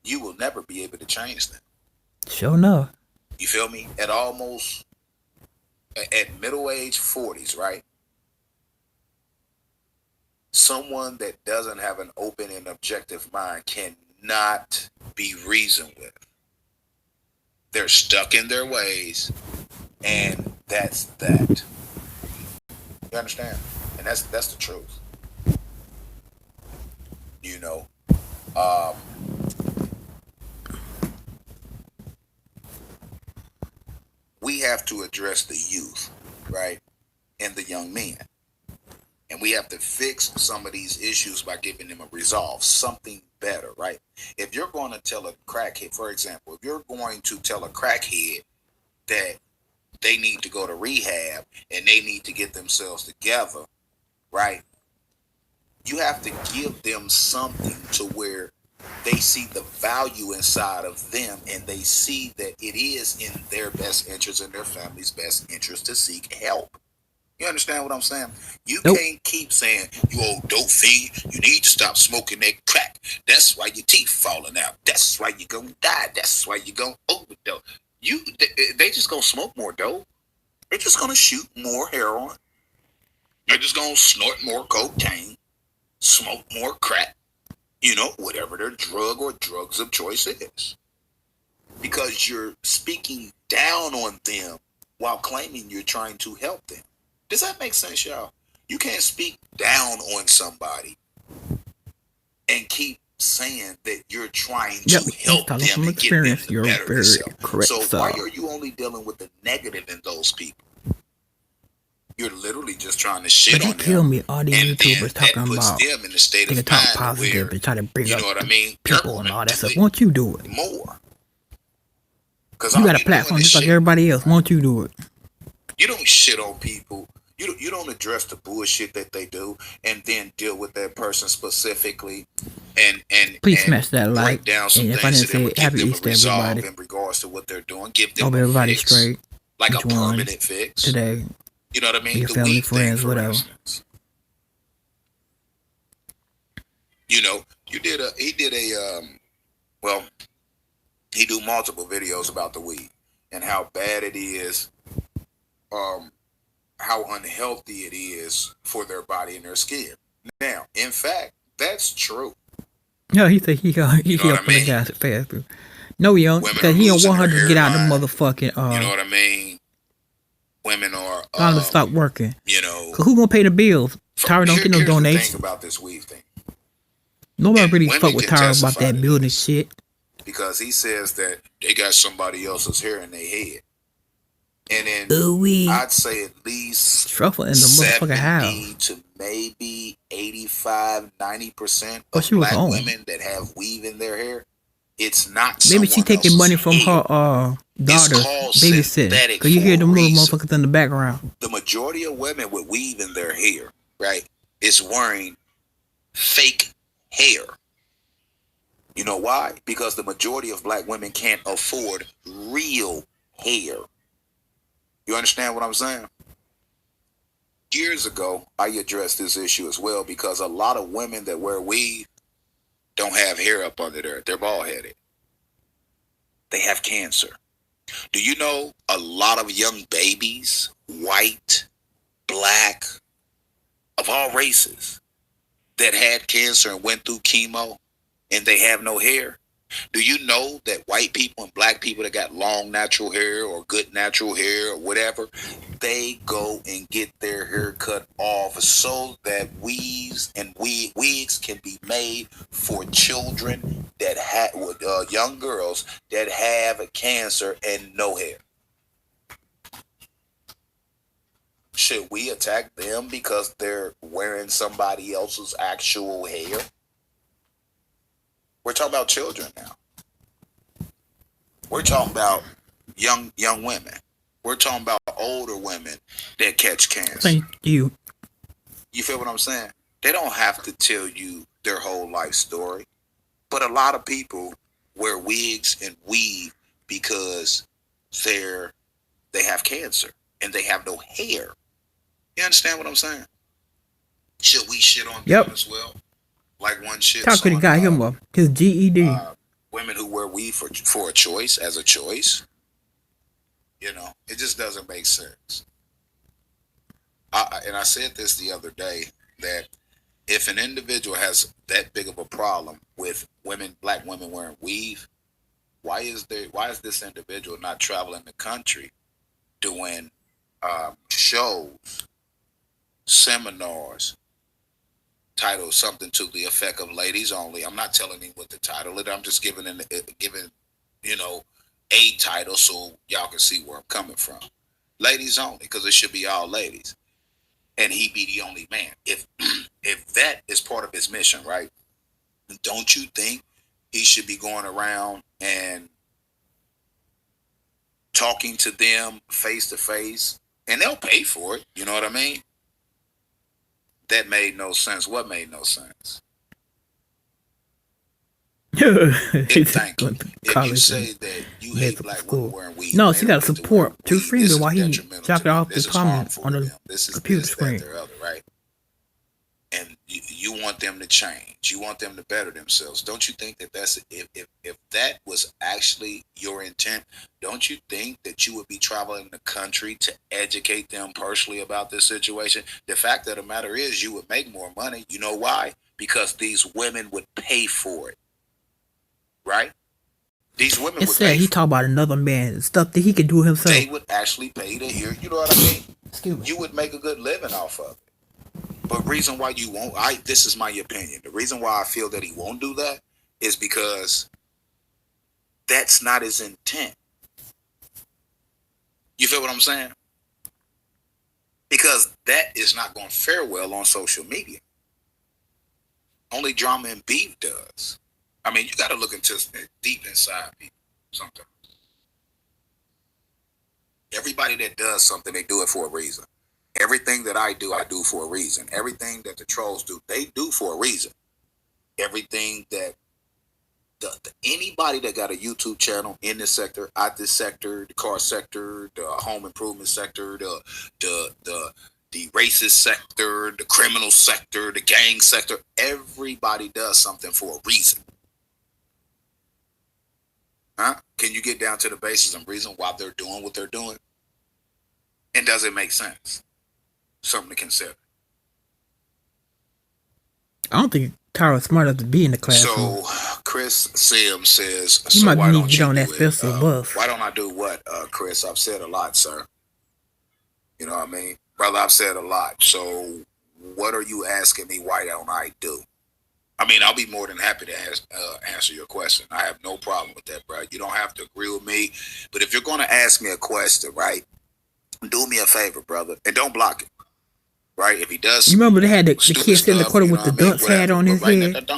you will never be able to change them. Sure enough. You feel me? At middle age 40s, right? Someone that doesn't have an open and objective mind cannot be reasoned with. They're stuck in their ways, and that's that. You understand? And that's the truth. You know, we have to address the youth, right, and the young men. And we have to fix some of these issues by giving them a resolve, something better, right? If you're going to tell a crackhead, for example, if you're going to tell a crackhead that they need to go to rehab and they need to get themselves together, right? You have to give them something to where they see the value inside of them and they see that it is in their best interest and their family's best interest to seek help. You understand what I'm saying? You can't keep saying, you old dope fiend, you need to stop smoking that crack. That's why your teeth falling out. That's why you're going to die. That's why you're going to overdose. They just going to smoke more dope. They're just going to shoot more heroin. They're just going to snort more cocaine, smoke more crack, you know, whatever their drug or drugs of choice is. Because you're speaking down on them while claiming you're trying to help them. Does that make sense, y'all? You can't speak down on somebody and keep saying that you're trying to help them and get them to better themselves. So why are you only dealing with the negative in those people? You're literally just trying to shit on them. Kill me. All these YouTubers talking about them in the state of talk positive and try to bring up people and all that stuff. Won't you do it? More. You got a platform just like everybody else. Won't you do it? You don't shit on people. You don't address the bullshit that they do and then deal with that person specifically and please smash that like down some and if I didn't say it, happy Easter everybody. In regards to what they're doing, give them everybody straight. Like a permanent fix. Today. You know what I mean? Your family, friends, whatever. You know, he do multiple videos about the weed and how bad it is, how unhealthy it is for their body and their skin. Now, in fact, that's true. No, he said he helping the guys fast. No, he don't, because he don't want her to get out of the motherfucking. You know what I mean? Women are. Time to stop working. You know. Cause who gonna pay the bills? Tyra don't get no donations. About this weed thing. Nobody really fuck with Tyra about that building shit. Because he says that they got somebody else's hair in their head. And then I'd say at least truffle in the motherfucking house to maybe 85, 90% of black women that have weave in their hair. It's not. Maybe she taking money from her daughter babysitting. Cause you hear them little motherfuckers in the background. The majority of women with weave in their hair, right, is wearing fake hair. You know why? Because the majority of black women can't afford real hair. You understand what I'm saying? Years ago, I addressed this issue as well because a lot of women that wear weave don't have hair up under there. They're bald headed. They have cancer. Do you know a lot of young babies, white, black, of all races, that had cancer and went through chemo and they have no hair? Do you know that white people and black people that got long natural hair or good natural hair or whatever, they go and get their hair cut off so that weaves and wigs can be made for children that have young girls that have cancer and no hair? Should we attack them because they're wearing somebody else's actual hair? We're talking about children now. We're talking about young women. We're talking about older women that catch cancer. Thank you. You feel what I'm saying? They don't have to tell you their whole life story. But a lot of people wear wigs and weave because they have cancer and they have no hair. You understand what I'm saying? Should we shit on them as well? Like one shit. How could have got him up? His GED. Women who wear weave for a choice, as a choice. You know, it just doesn't make sense. And I said this the other day, that if an individual has that big of a problem with black women wearing weave, why is this individual not traveling the country doing shows, seminars, titled something to the effect of "Ladies Only"? I'm not telling him what the title is. I'm just giving a title so y'all can see where I'm coming from. Ladies only, because it should be all ladies, and he be the only man. If that is part of his mission, right? Don't you think he should be going around and talking to them face to face, and they'll pay for it? You know what I mean? That made no sense. What made no sense? Thank you. If you say that you hate black women wearing weave, no, she got support to Freeman while he dropped it off the comment on the computer screen. Right? And you want them to change. You want them to better themselves. Don't you think that if that was actually your intent, don't you think that you would be traveling the country to educate them personally about this situation? The fact of the matter is, you would make more money. You know why? Because these women would pay for it. Right? These women would pay. He talked about another man, stuff that he could do himself. They would actually pay to hear. You know what I mean? Excuse me. You would make a good living off of it. But reason why you won't, this is my opinion. The reason why I feel that he won't do that is because that's not his intent. You feel what I'm saying? Because that is not going to fare well on social media. Only drama and beef does. I mean, you got to look into deep inside people sometimes. Everybody that does something, they do it for a reason. Everything that I do for a reason. Everything that the trolls do, they do for a reason. Everything that anybody that got a YouTube channel in this sector, out this sector, the car sector, the home improvement sector, the racist sector, the criminal sector, the gang sector, everybody does something for a reason. Huh? Can you get down to the basis and reason why they're doing what they're doing? And does it make sense? Something to consider. I don't think Tyra's smart enough to be in the classroom. So Chris Sims says, he might need to get on that special bus. Why don't I do what, Chris? I've said a lot, sir. You know what I mean? Brother, I've said a lot. So what are you asking me? Why don't I do? I mean, I'll be more than happy to answer your question. I have no problem with that, bro. You don't have to agree with me. But if you're going to ask me a question, right, do me a favor, brother, and don't block it. Right? If he does, you remember they had the kid sitting in the corner with the dunce hat on his head?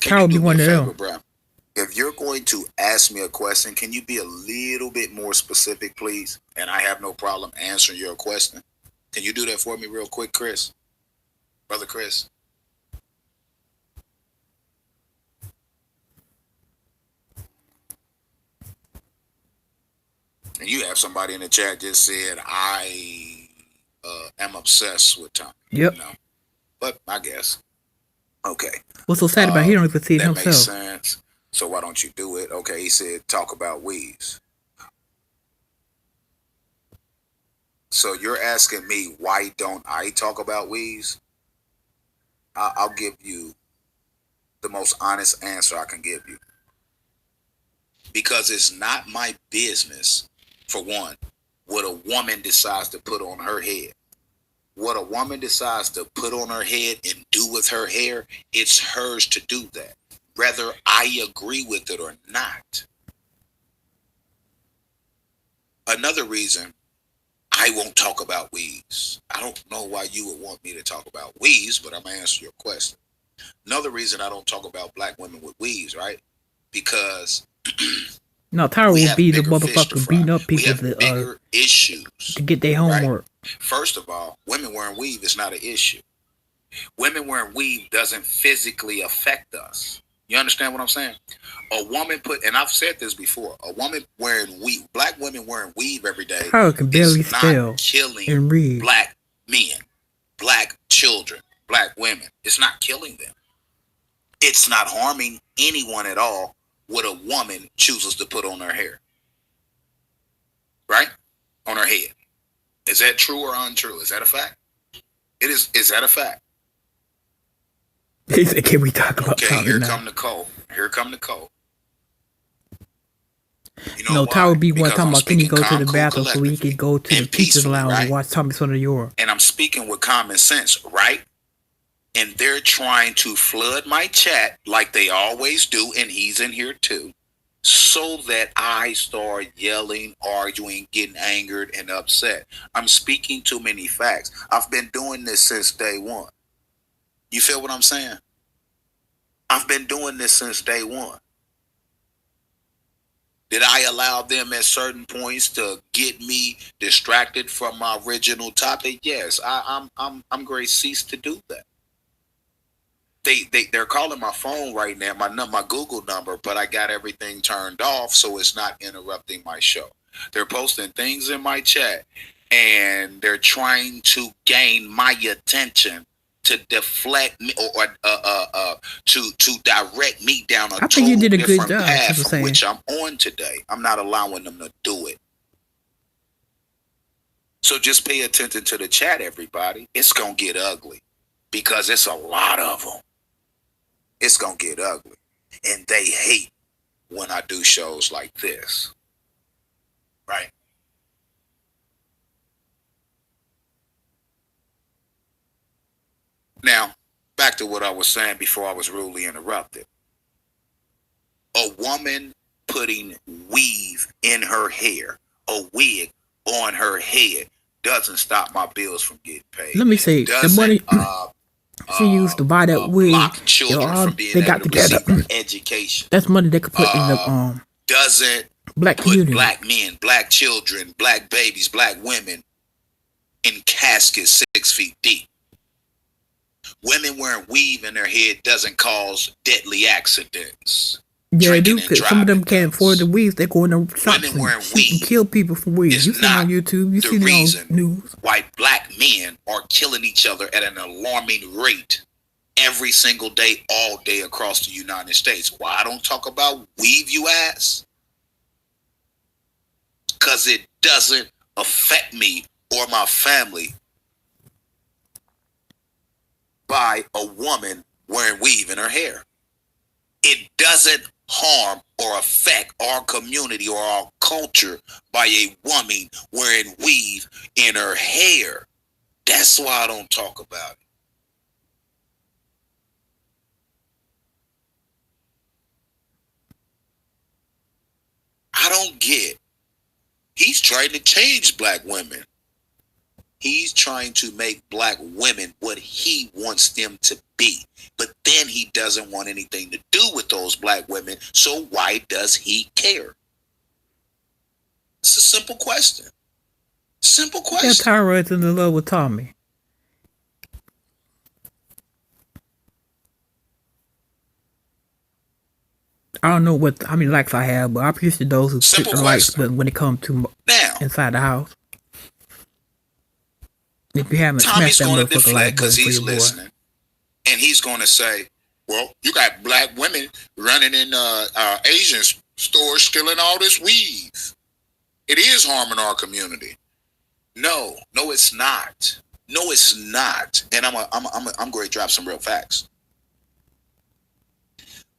Carl be one of them. Bro? If you're going to ask me a question, can you be a little bit more specific, please? And I have no problem answering your question. Can you do that for me real quick, Chris? Brother Chris? And you have somebody in the chat just said, I am obsessed with Tommy. Yep. You know? But I guess. Okay. What's so sad about he don't even see it that himself? makes sense. So why don't you do it? Okay, he said talk about weaves. So you're asking me why don't I talk about weaves? I'll give you the most honest answer I can give you. Because it's not my business, for one, what a woman decides to put on her head. What a woman decides to put on her head and do with her hair, it's hers to do that, whether I agree with it or not. Another reason I won't talk about weaves. I don't know why you would want me to talk about weaves, but I'm going to answer your question. Another reason I don't talk about black women with weaves, right? Because no, Tyra will be the motherfucker beating up people bigger issues to get their homework. Right? First of all, women wearing weave is not an issue. Women wearing weave doesn't physically affect us. You understand what I'm saying? A woman and I've said this before, a woman wearing weave, black women wearing weave every day Tyra can barely spell killing and read. Black men, black children, black women. It's not killing them. It's not harming anyone at all what a woman chooses to put on her hair. Right? On her head. Is that true or untrue? Is that a fact? Is that a fact? He said, can we talk about Tommy here now? Come Nicole. Here come Nicole. You know Tyra would be one talking about can he go to the bathroom so we could go to the teacher's lounge and watch Tommy Sotomayor. And I'm speaking with common sense, right? And they're trying to flood my chat like they always do, and he's in here too, so that I start yelling, arguing, getting angered, and upset. I'm speaking too many facts. I've been doing this since day one. You feel what I'm saying? I've been doing this since day one. Did I allow them at certain points to get me distracted from my original topic? Yes, I'm great ceased to do that. They're calling my phone right now, my Google number, but I got everything turned off, so it's not interrupting my show. They're posting things in my chat, and they're trying to gain my attention to deflect me or to direct me down a totally different path from which I'm on today. I'm not allowing them to do it. So just pay attention to the chat, everybody. It's gonna get ugly because it's a lot of them. It's gonna get ugly, and they hate when I do shows like this, right? Now, back to what I was saying before I was rudely interrupted. A woman putting weave in her hair, a wig on her head, doesn't stop my bills from getting paid. Let me say, the money she used to buy that wig, they got together. Education. That's money they could put in the doesn't black put community. Black men, black children, black babies, black women in caskets 6 feet deep. Women wearing weave in their head doesn't cause deadly accidents. Yeah, they do. Cause some of them can't afford the weaves. They go in the shops and kill people for weaves. You see it on YouTube. You see it on news. Why black men are killing each other at an alarming rate every single day, all day across the United States. Why I don't talk about weave, you ass? Because it doesn't affect me or my family by a woman wearing weave in her hair. It doesn't harm or affect our community or our culture by a woman wearing weave in her hair. That's why I don't talk about it. I don't get. He's trying to change black women. He's trying to make black women what he wants them to be. But then he doesn't want anything to do with those black women. So why does he care? It's a simple question. Simple question. Yeah, Tyra is in love with Tommy. I don't know how many likes I have, but I appreciate those who click the likes button when it comes to inside the house. If you haven't Tommy's smashed that going to motherfucker like deflect because button for he's your boy. listening, and he's going to say, "Well, you got black women running in Asian stores stealing all this weave. It is harming our community." No, it's not. No, it's not. And I'm going to drop some real facts.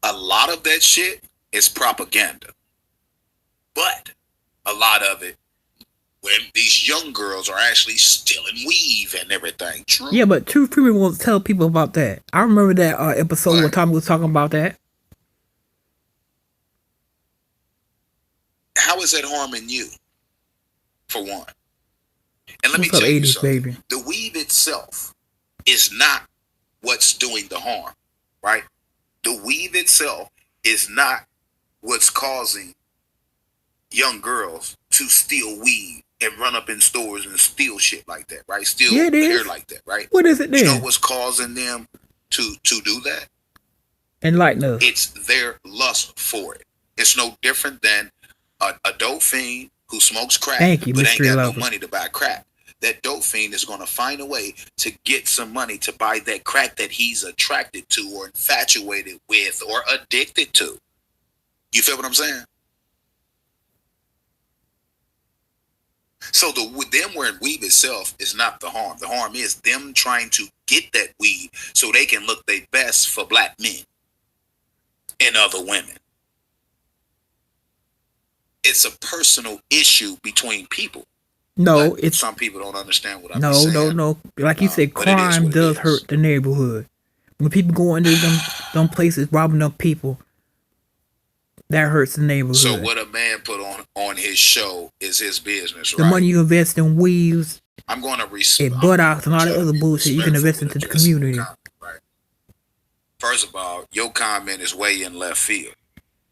A lot of that shit is propaganda, but a lot of it, when these young girls are actually stealing weave and everything. True. Yeah, but True Freeman won't tell people about that. I remember that episode where Tommy was talking about that. How is that harming you, for one? And let me What's up, tell you 80s something. baby? The weave itself is not what's doing the harm, right? The weave itself is not what's causing young girls to steal weave and run up in stores and steal shit like that, right? Steal hair like that, right? What is it then? You know what's causing them to do that? Enlighten us. It's their lust for it. It's no different than a dope fiend who smokes crack but ain't got no money to buy crack. That dope fiend is going to find a way to get some money to buy that crack that he's attracted to or infatuated with or addicted to. You feel what I'm saying? So them wearing weave itself is not the harm. The harm is them trying to get that weave so they can look their best for black men and other women. It's a personal issue between people. No, it's some people don't understand what I'm saying. No. Like you said, crime does hurt the neighborhood. When people go into them places robbing them people, that hurts the neighborhood. So what a man put on his show is his business, right? The money you invest in weaves, I'm going to respect buttocks and all that other bullshit you can invest into the community. Right. First of all, your comment is way in left field.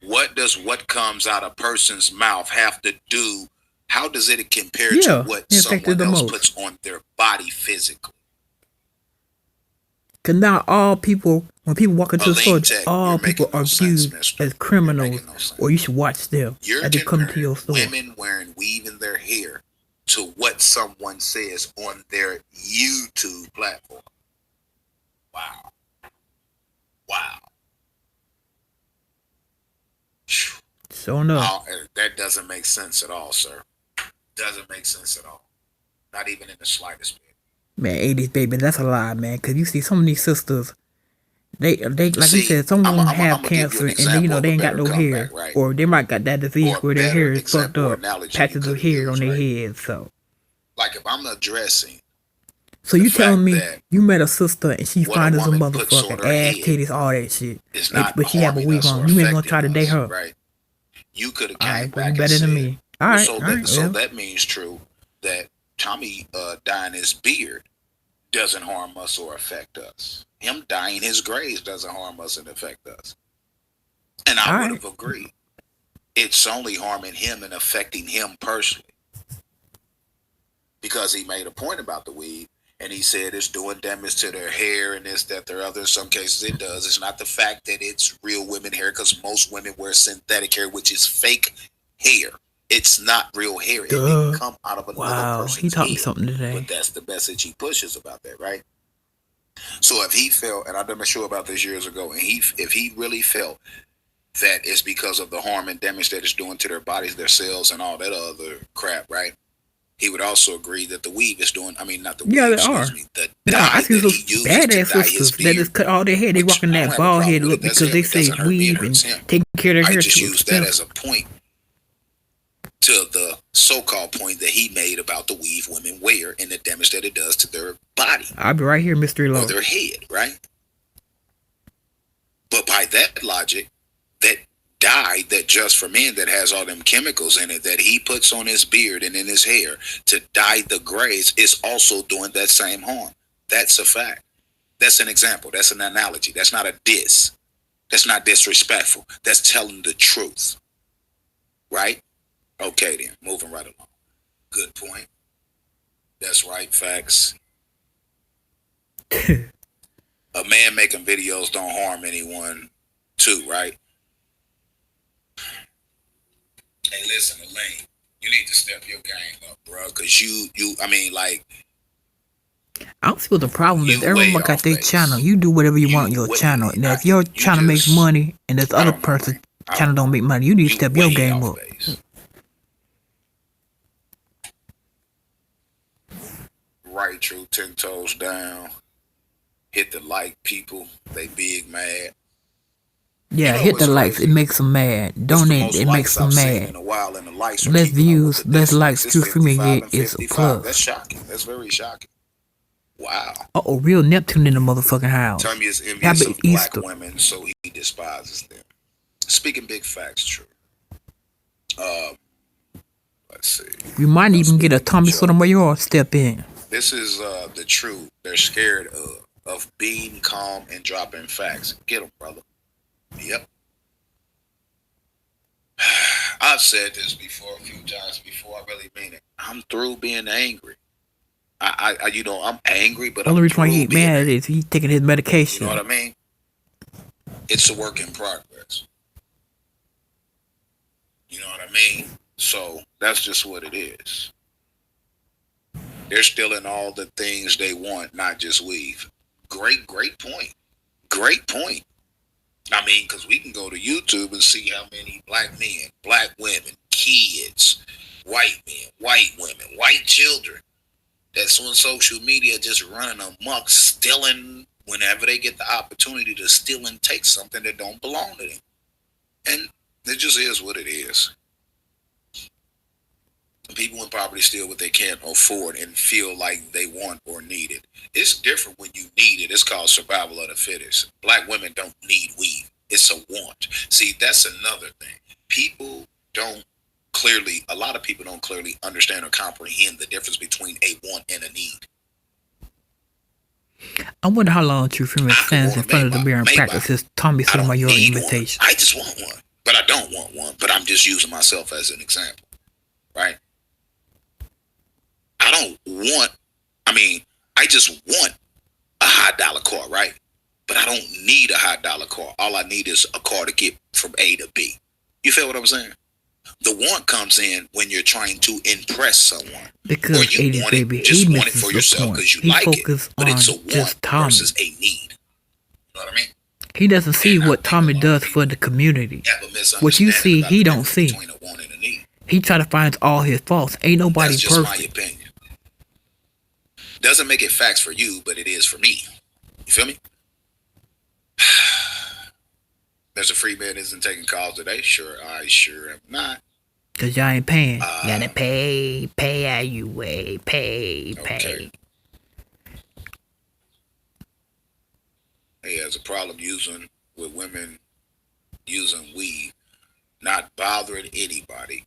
What does what comes out of a person's mouth have to do? How does it compare to what someone else puts on their body physically? Because now all people, when people walk into the store, all people are viewed as criminals, or you should watch them as they come to your store. Women wearing weave in their hair to what someone says on their YouTube platform. Wow. So no. That doesn't make sense at all, sir. Doesn't make sense at all. Not even in the slightest bit. Man, 80s baby, that's a lie, man. Because you see some of these sisters, they like you said, some of them have cancer and they ain't got no hair, right? Or they might got that disease where their hair is fucked up, patches of hair on their head. So, like if I'm addressing, so you telling me you met a sister and she fine as a motherfucker, ass, titties, all that shit, but she have a wig on. You ain't gonna try to date her, right? You could have came back and better than me. All right, so that means true that Tommy dyeing his beard doesn't harm us or affect us. Him dyeing his grays doesn't harm us and affect us. And I would have agreed. It's only harming him and affecting him personally. Because he made a point about the weed, and he said it's doing damage to their hair and this, that, or other. In some cases it does. It's not the fact that it's real women hair, because most women wear synthetic hair, which is fake hair. It's not real hair. It didn't come out of another person's he taught me head. something today. But that's the message he pushes about that, right? So if he felt, and I done a show about this years ago, and if he really felt that it's because of the harm and damage that it's doing to their bodies, their cells, and all that other crap, right? He would also agree that the weave is doing, not the weave, excuse me, the dye I see that those he uses badass to dye his sisters that beard, just cut all their hair. They rocking that bald head look because they say weave and taking care of their hair. I just use that as a point to the so-called point that he made about the weave women wear and the damage that it does to their body. I'll be right here, Mr. Lowe. Or their head, right? But by that logic, that dye that just for men that has all them chemicals in it that he puts on his beard and in his hair to dye the grays is also doing that same harm. That's a fact. That's an example. That's an analogy. That's not a diss. That's not disrespectful. That's telling the truth. Right? Okay then, moving right along. Good point. That's right, facts. A man making videos don't harm anyone too, right? Hey, listen, Elaine, you need to step your game up, bro, because you I don't see what the problem is. You Everyone way got their off channel. base. You do whatever you want on You your way- channel. Now, if I- your you channel makes just- money and this I other don't know, person's man. I channel don't make money, you need to step your way game off up. base. Right, true. 10 toes down. Hit the like, people. They big mad. Yeah, You know hit the what's likes. crazy? It makes them mad. What's the Donate. most It makes likes them I've seen mad. in a while, and the likes are Less keeping up with views, the less distance. likes It's True Freeman 55 get and is 55. plus. That's shocking. That's very shocking. Wow. Uh-oh, real Neptune in the motherfucking house. Tommy is envious Happy of black Easter. women, so he despises them. Speaking big facts, true. Let's see. You might even get a Tommy Sotomayor step in. This is the truth they're scared of being calm and dropping facts. Get them, brother. Yep. I've said this before a few times before. I really mean it. I'm through being angry. I'm angry, but The only I'm reason why through he being mad angry. is he's taking his You medication. know what I mean? It's a work in progress. You know what I mean? So that's just what it is. They're stealing all the things they want, not just weave. Great point. Great point. I mean, because we can go to YouTube and see how many black men, black women, kids, white men, white women, white children that's on social media just running amok, stealing whenever they get the opportunity to steal and take something that don't belong to them. And it just is what it is. People in poverty steal what they can't afford and feel like they want or need it. It's different when you need it. It's called survival of the fittest. Black women don't need weave. It's a want. See, that's another thing. A lot of people don't clearly understand or comprehend the difference between a want and a need. I wonder how long True Freeman stands in front of the mirror and Maybach. practices Tommy I don't Sotomayor need one. imitation. I just want one, but I don't want one. But I'm just using myself as an example, right? I just want a high dollar car, right? But I don't need a high dollar car. All I need is a car to get from A to B. You feel what I'm saying? The want comes in when you're trying to impress someone. Because or you 80 want baby, it, just he want it misses for the yourself point. because you He like it. focused But on it's a want just Tommy. versus a need. You know what I mean? He doesn't see And I what think Tommy a lot does of for the community. have a What you misunderstanding see, about he the don't difference see. between a want and a need. He try to find all his faults. Ain't nobody That's just my perfect. opinion. Doesn't make it facts for you, but it is for me. You feel me? Mr. Freeman isn't taking calls today. Sure, I sure am not. Cause y'all ain't paying. Gotta pay how you way, pay. Okay. He has a problem with women using weed, not bothering anybody,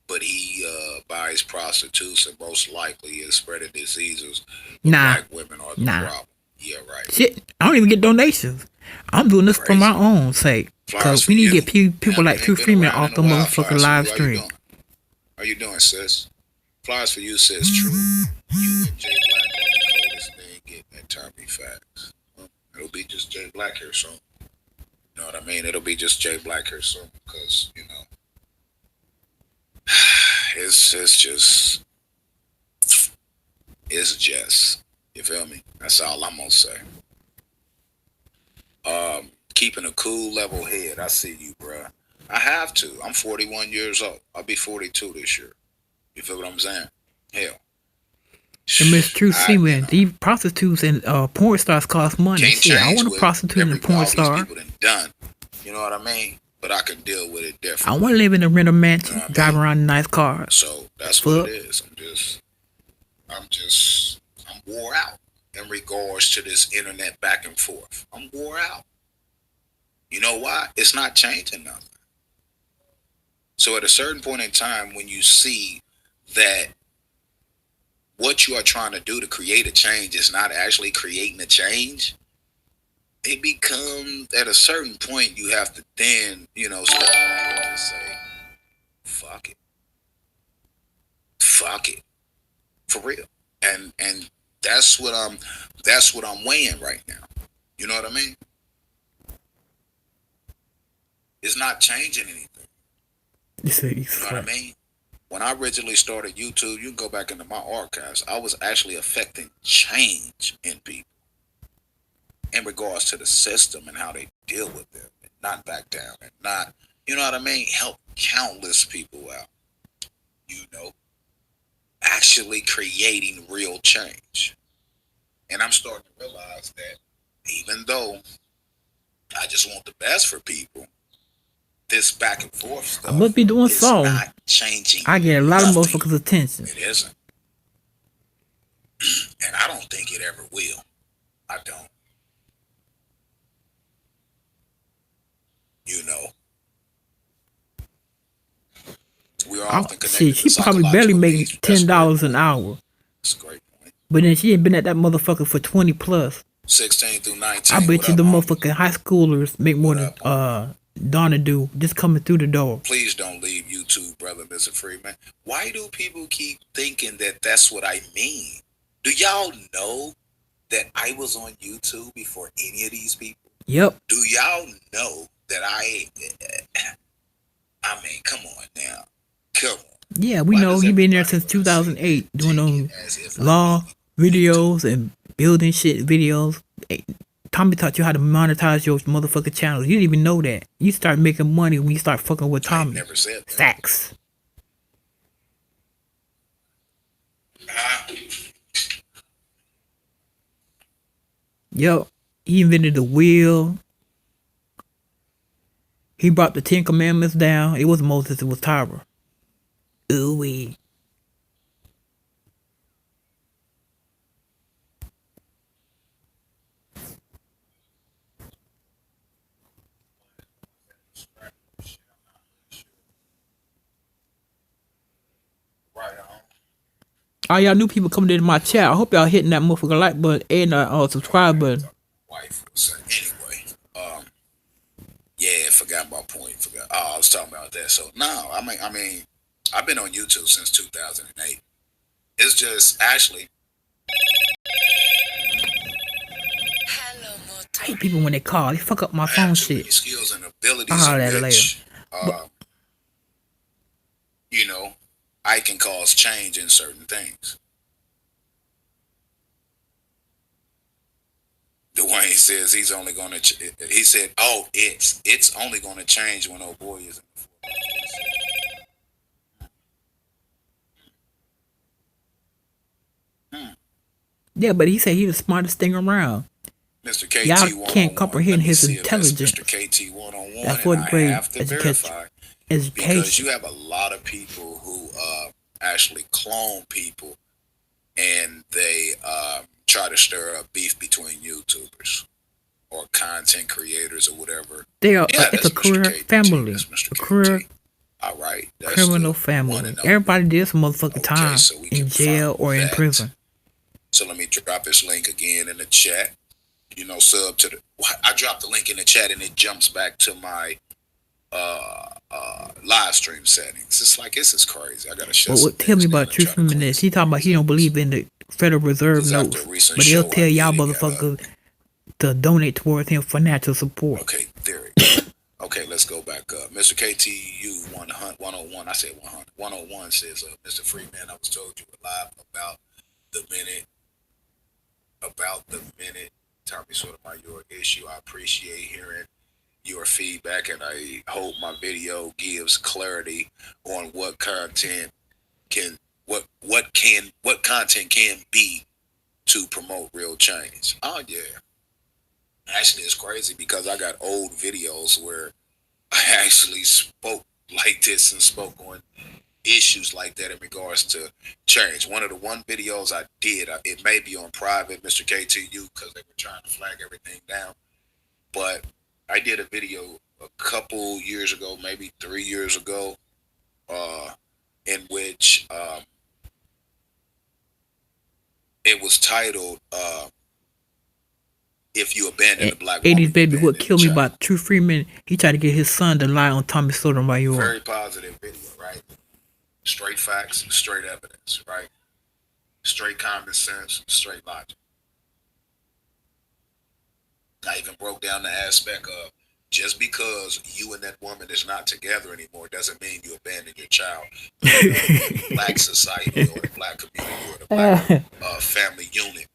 but he buys prostitutes and most likely is spreading diseases. Nah. Black women are the problem. Yeah, right. Shit, I don't even get donations. I'm doing this for my own sake. Cause we need to get people like True Freeman off the motherfucking live stream. How you doing, sis? Flyers for you, says True. You and Jay Black are the coldest thing getting that Tommy facts. It'll be just Jay Black here soon. You know what I mean? It'll be just Jay Black here soon because, you know, it's just, you feel me? That's all I'm gonna say. Keeping a cool, level head. I see you, bruh. I have to. I'm 41 years old. I'll be 42 this year. You feel what I'm saying? Hell. And Miss True Freeman, these prostitutes and porn stars cost money. Shit, I want a prostitute and a porn star. Done. You know what I mean? But I can deal with it differently. I want to live in a rental mansion, drive around in nice cars. So that's what it is. I'm wore out in regards to this internet back and forth. I'm wore out. You know why? It's not changing nothing. So at a certain point in time, when you see that what you are trying to do to create a change is not actually creating a change, it becomes, at a certain point, you have to then, step back and just say, fuck it. Fuck it. For real. And that's what I'm weighing right now. You know what I mean? It's not changing anything. You know what I mean? when I originally started YouTube, you can go back into my archives. I was actually affecting change in people in regards to the system and how they deal with them, and not back down, and not, you know what I mean, help countless people out. You know, actually creating real change. And I'm starting to realize that even though I just want the best for people, this back and forth stuff I must be doing is something. not changing. I get a lot of nothing. motherfuckers' attention. It isn't. And I don't think it ever will. I don't. You know. We are often connected. She probably barely making $10 an hour. That's a great point. But then she ain't been at that motherfucker for 20 plus. 16 through 19. I bet you the motherfucking high schoolers make more than Donna do just coming through the door. Please don't leave YouTube, brother, Mr. Freeman. Why do people keep thinking that that's what I mean? Do y'all know that I was on YouTube before any of these people? Yep. Do y'all know that I mean, come on now. Come on. Yeah, we know you been there since 2008 doing those law videos and building shit videos. Hey, Tommy taught you how to monetize your motherfucking channels. You didn't even know that. You start making money when you start fucking with Tommy. I never said that. Facts. Yo, he invented the wheel. He brought the 10 Commandments down. It was Moses, it was Tyra. Ooh-wee. All y'all new people coming into my chat, I hope y'all hitting that motherfucker like button and subscribe button. Wife was anyway. Yeah, forgot my point. I was talking about that. So no, I mean, I've been on YouTube since 2008. It's just actually. I hate people when they call. They fuck up my phone shit. Skills and abilities I'll in that which, later. You know, I can cause change in certain things. Dwayne says he's only going to. He said, "Oh, it's only going to change when old boy is in the Yeah, but he said he's the smartest thing around. Mr. KT Y'all can't comprehend his intelligence. Mr. KT 101. That's fourth grade education. Because you have a lot of people who actually clone people, and they try to stir up beef between YouTubers or content creators or whatever. They are. It's a career family. A career. All right. Criminal family. Everybody did some motherfucking time in jail or in prison. So let me drop this link again in the chat. You know, sub to the. I dropped the link in the chat and it jumps back to my live stream settings. It's like, this is crazy. I gotta show. Well, tell me about True Feminist. He talking about he don't believe in the Federal Reserve notes, but he'll tell y'all motherfuckers to donate towards him financial support. Okay, there it go. Okay, let's go back up. Mr. KTU 101. I said 100. 101 says, Mr. Freeman, I was told you were live about the minute Tommy Sotomayor issue. I appreciate hearing your feedback, and I hope my video gives clarity on what content can be to promote real change. Oh yeah. Actually, it's crazy because I got old videos where I actually spoke like this and spoke on issues like that in regards to change. One of the videos I did, it may be on private, Mr. KTU, because they were trying to flag everything down, but I did a video a couple years ago, maybe 3 years ago, in which it was titled, "If You Abandon a Black Woman." 80s baby, what killed me about True Freeman, he tried to get his son to lie on Tommy Sotomayor. Very positive video, right? Straight facts, straight evidence, right? Straight common sense, straight logic. I even broke down the aspect of just because you and that woman is not together anymore doesn't mean you abandon your child. Black society or the black community or the black family unit.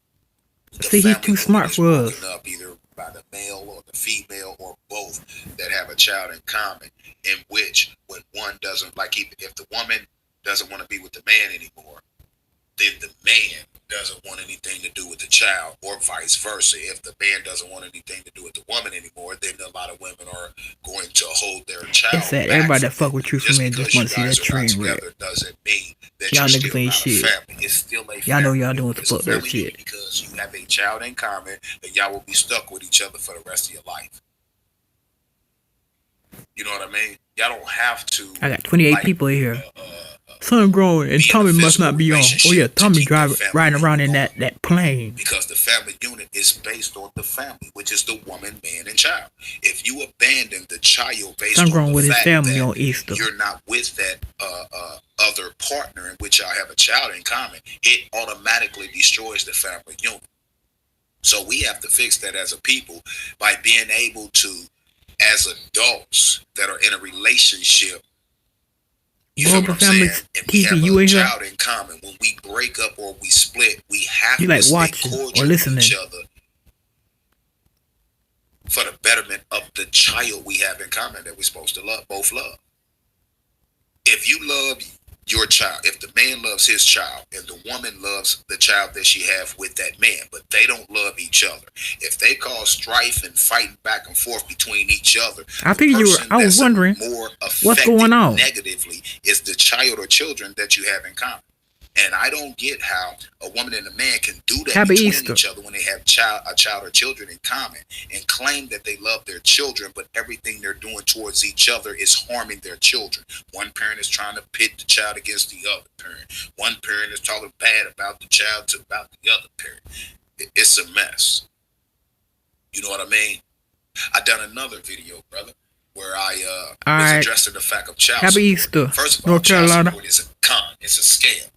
The See, he's too smart for us. broken up either by the male or the female or both that have a child in common, in which when one doesn't, like if the woman doesn't want to be with the man anymore, then the man doesn't want anything to do with the child, or vice versa. If the man doesn't want anything to do with the woman anymore, then a lot of women are going to hold their child. It's that everybody that fuck with Truth Man just want to see that train wreck. Doesn't mean that y'all you're niggas still ain't not shit. a family. It's still a family. Y'all know y'all doing It's some a fucked up family shit. because you have a child in common, and y'all will be stuck with each other for the rest of your life. You know what I mean? Y'all don't have to. I got 28 people in here. Son growing, and Tommy must not be on. Oh yeah, Tommy riding around in that plane. Because the family unit is based on the family, which is the woman, man, and child. If you abandon the child based Son on growing the with his fact family that on Easter, you're not with that other partner in which y'all have a child in common, it automatically destroys the family unit. So we have to fix that as a people by being able to, as adults that are in a relationship, you feel what I'm saying? And we have a child in common. When we break up or we split, we have to stay cordial with each other for the betterment of the child we have in common that we're supposed to love, both love. If you love your child, if the man loves his child and the woman loves the child that she have with that man, but they don't love each other, if they cause strife and fighting back and forth between each other, I was wondering what's going on negatively is the child or children that you have in common. And I don't get how a woman and a man can do that between each other when they have a child or children in common and claim that they love their children, but everything they're doing towards each other is harming their children. One parent is trying to pit the child against the other parent. One parent is talking bad about the child about the other parent. It's a mess. You know what I mean? I done another video, brother, where I was addressing the fact of child support. Happy Easter. First of all, child support is a con. It's a scam.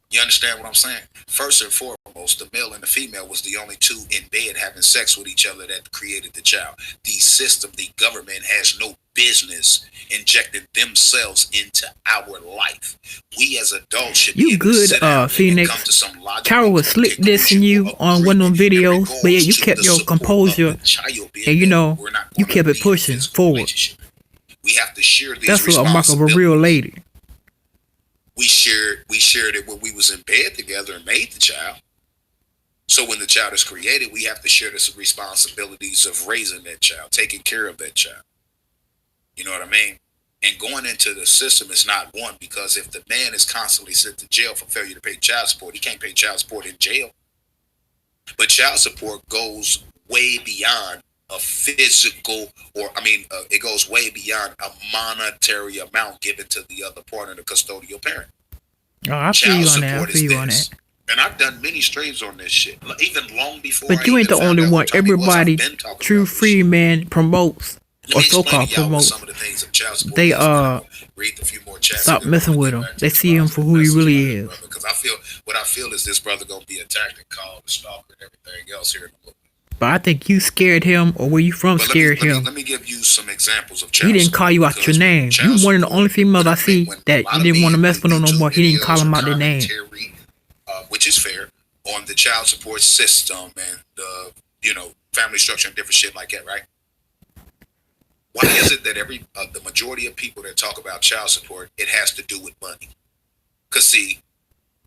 You understand what I'm saying? First and foremost, the male and the female was the only two in bed having sex with each other that created the child. The system, the government has no business injecting themselves into our life. We as adults should be able to sit down Phoenix. And come to some logical Carol was slick dissing you on one of them videos, but yeah, you kept your composure, and you know, you kept it pushing forward. We have to share these That's what a mark of a real lady. We shared it when we was in bed together and made the child. So when the child is created, we have to share the responsibilities of raising that child, taking care of that child. You know what I mean? And going into the system is not one, because if the man is constantly sent to jail for failure to pay child support, he can't pay child support in jail. But child support goes way beyond a physical, it goes way beyond a monetary amount given to the other partner, the custodial parent. Oh, I feel you on that. I feel you on that. And I've done many streams on this shit, even long before. But you ain't the only one. Everybody, True Freeman promotes, or so-called promotes. They read a few more chats. Stop messing with him. They see him for who he really is. Because I feel is this brother gonna be attacked and called a stalker and everything else here in the book. But I think you scared him, or where you from scared him. Let me give you some examples of child He didn't call you out your name. You one of the only females I see that you didn't want to mess with him no more. He didn't call him out their name. Which is fair, on the child support system and the family structure and different shit like that, right? Why is it that the majority of people that talk about child support, it has to do with money? Because see,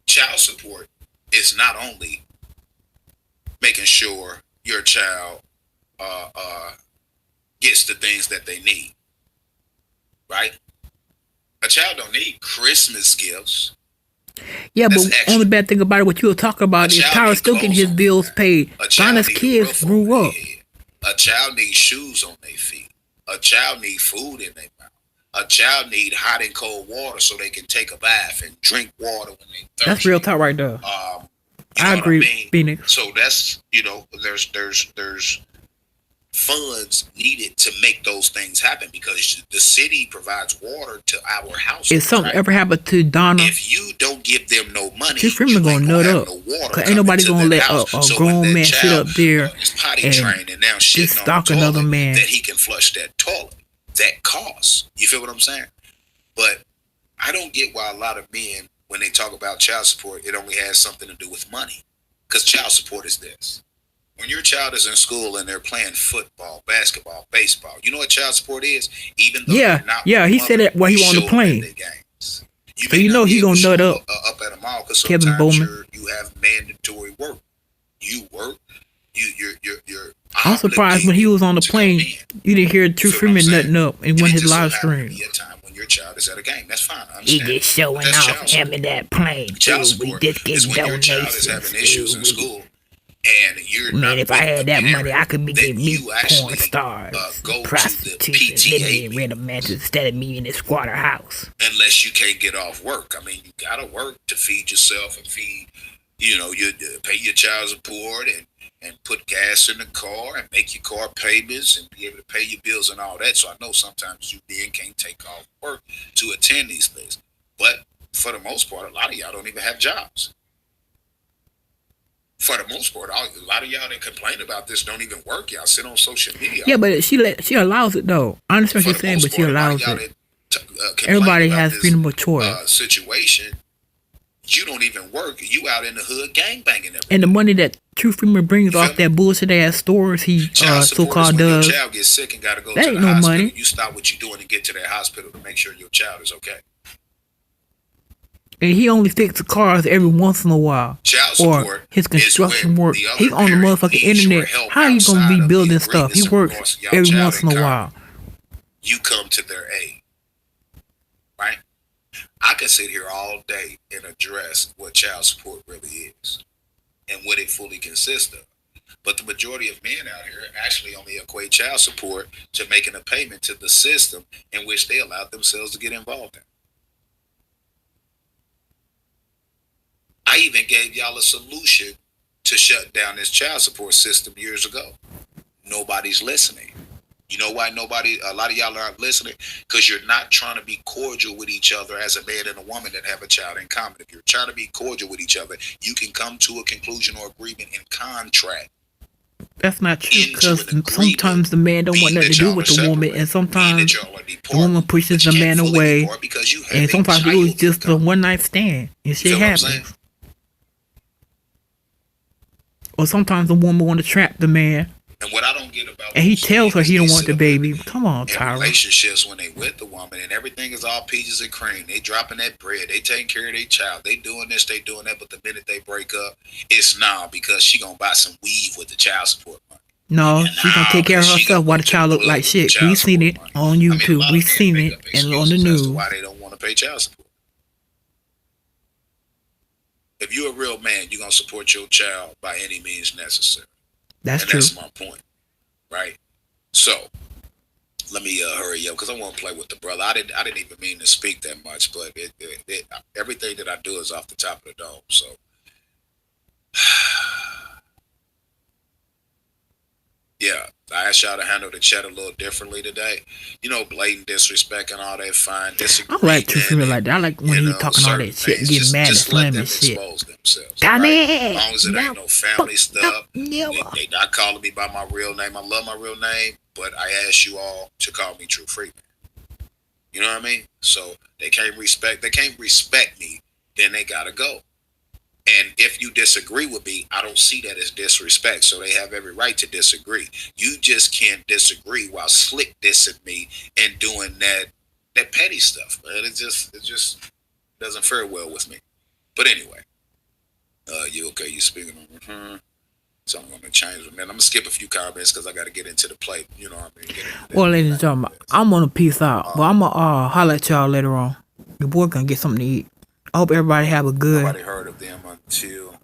child support is not only making sure your child gets the things that they need, right? A child don't need Christmas gifts. Yeah, but only bad thing about it, what you were talking about, is Tyra's still getting his bills paid. Donna's kids grew up. A child needs shoes on their feet. A child needs food in their mouth. A child needs hot and cold water so they can take a bath and drink water when they thirsty. That's real talk right there. I agree, Phoenix. So that's there's funds needed to make those things happen because the city provides water to our house. If something ever happened to Donna, if you don't give them no money, Chief Freeman gonna nut up. Cause ain't nobody gonna let a grown man sit up there and just stalk another man. That he can flush that toilet. That costs. You feel what I'm saying? But I don't get why a lot of men, when they talk about child support, it only has something to do with money. Because child support is this. When your child is in school and they're playing football, basketball, baseball, you know what child support is? Even though he said that while he was on the plane. So you know he gonna nut up. Up at a mall because Kevin Bowman. You have mandatory work. You work. You're I'm surprised when he was on the plane, you didn't hear Chief Freeman nutting up in one of his live streams. Be a time when your child is at a game. That's fine. He just showing off him in that plane. Child support is when your child is having issues in school. And you're man, if I had that money, I could be getting me porn stars, prostitution, living in rental mansions instead of me in this squatter house. Unless you can't get off work. I mean, you gotta work to feed yourself and feed, you pay your child support and put gas in the car and make your car payments and be able to pay your bills and all that. So I know sometimes you then can't take off work to attend these things. But for the most part, a lot of y'all don't even have jobs. For the most part, a lot of y'all that complain about this don't even work. Y'all sit on social media. Yeah, but she allows it though. I understand what you're saying, but she allows it. Everybody has freedom of choice. Situation, you don't even work. You out in the hood gangbanging. And the money that Chief Freeman brings off that bullshit ass stores he so-called does. Your child gets sick and gotta go that to ain't the no hospital. money. You stop what you're doing and get to that hospital to make sure your child is okay. And he only fixes cars every once in a while. Or his construction work. He's on the motherfucking internet. How are you gonna be building stuff? He works every once in a while. You come to their aid. Right? I could sit here all day and address what child support really is and what it fully consists of. But the majority of men out here actually only equate child support to making a payment to the system in which they allowed themselves to get involved in. I even gave y'all a solution to shut down this child support system years ago. Nobody's listening. You know why a lot of y'all aren't listening? Because you're not trying to be cordial with each other as a man and a woman that have a child in common. If you're trying to be cordial with each other, you can come to a conclusion or agreement in contract. That's not true, because sometimes the man don't want nothing to do with the woman, and sometimes the woman pushes the man away, and sometimes it was just a one-night stand, and shit happens. Or sometimes the woman want to trap the man, and what I don't get about and he tells her he don't want the baby. Come on, Tyra. Relationships when they with the woman and everything is all peaches and cream. They dropping that bread. They taking care of their child. They doing this. They doing that. But the minute they break up, it's because she gonna buy some weave with the child support money. No, she gonna take care of herself while the child look like shit. We seen it on YouTube. We seen it and on the news. Why they don't want to pay child support? If you're a real man, you're going to support your child by any means necessary. That's true. That's my point, right? So, let me hurry up because I want to play with the brother. I didn't even mean to speak that much, but everything that I do is off the top of the dome. So, yeah, I asked y'all to handle the chat a little differently today. Blatant disrespect and all that fine disagreement. I like to feel like that. I like when he talking all that shit and get mad and slamming shit. Got it. As long as it ain't no family stuff. They not calling me by my real name. I love my real name, but I ask you all to call me True Freeman. You know what I mean? So they can't respect me, then they gotta go. And if you disagree with me, I don't see that as disrespect. So they have every right to disagree. You just can't disagree while slick dissing me and doing that petty stuff. But it just doesn't fare well with me. But anyway, you okay? You speaking on? So I'm going to change them. Man, I'm going to skip a few comments because I got to get into the plate. You know what I mean? Well, ladies and gentlemen, I'm going to peace out. But I'm going to holler at y'all later on. Your boy going to get something to eat. I hope everybody have a good Nobody heard of them until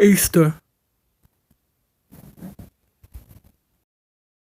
Easter.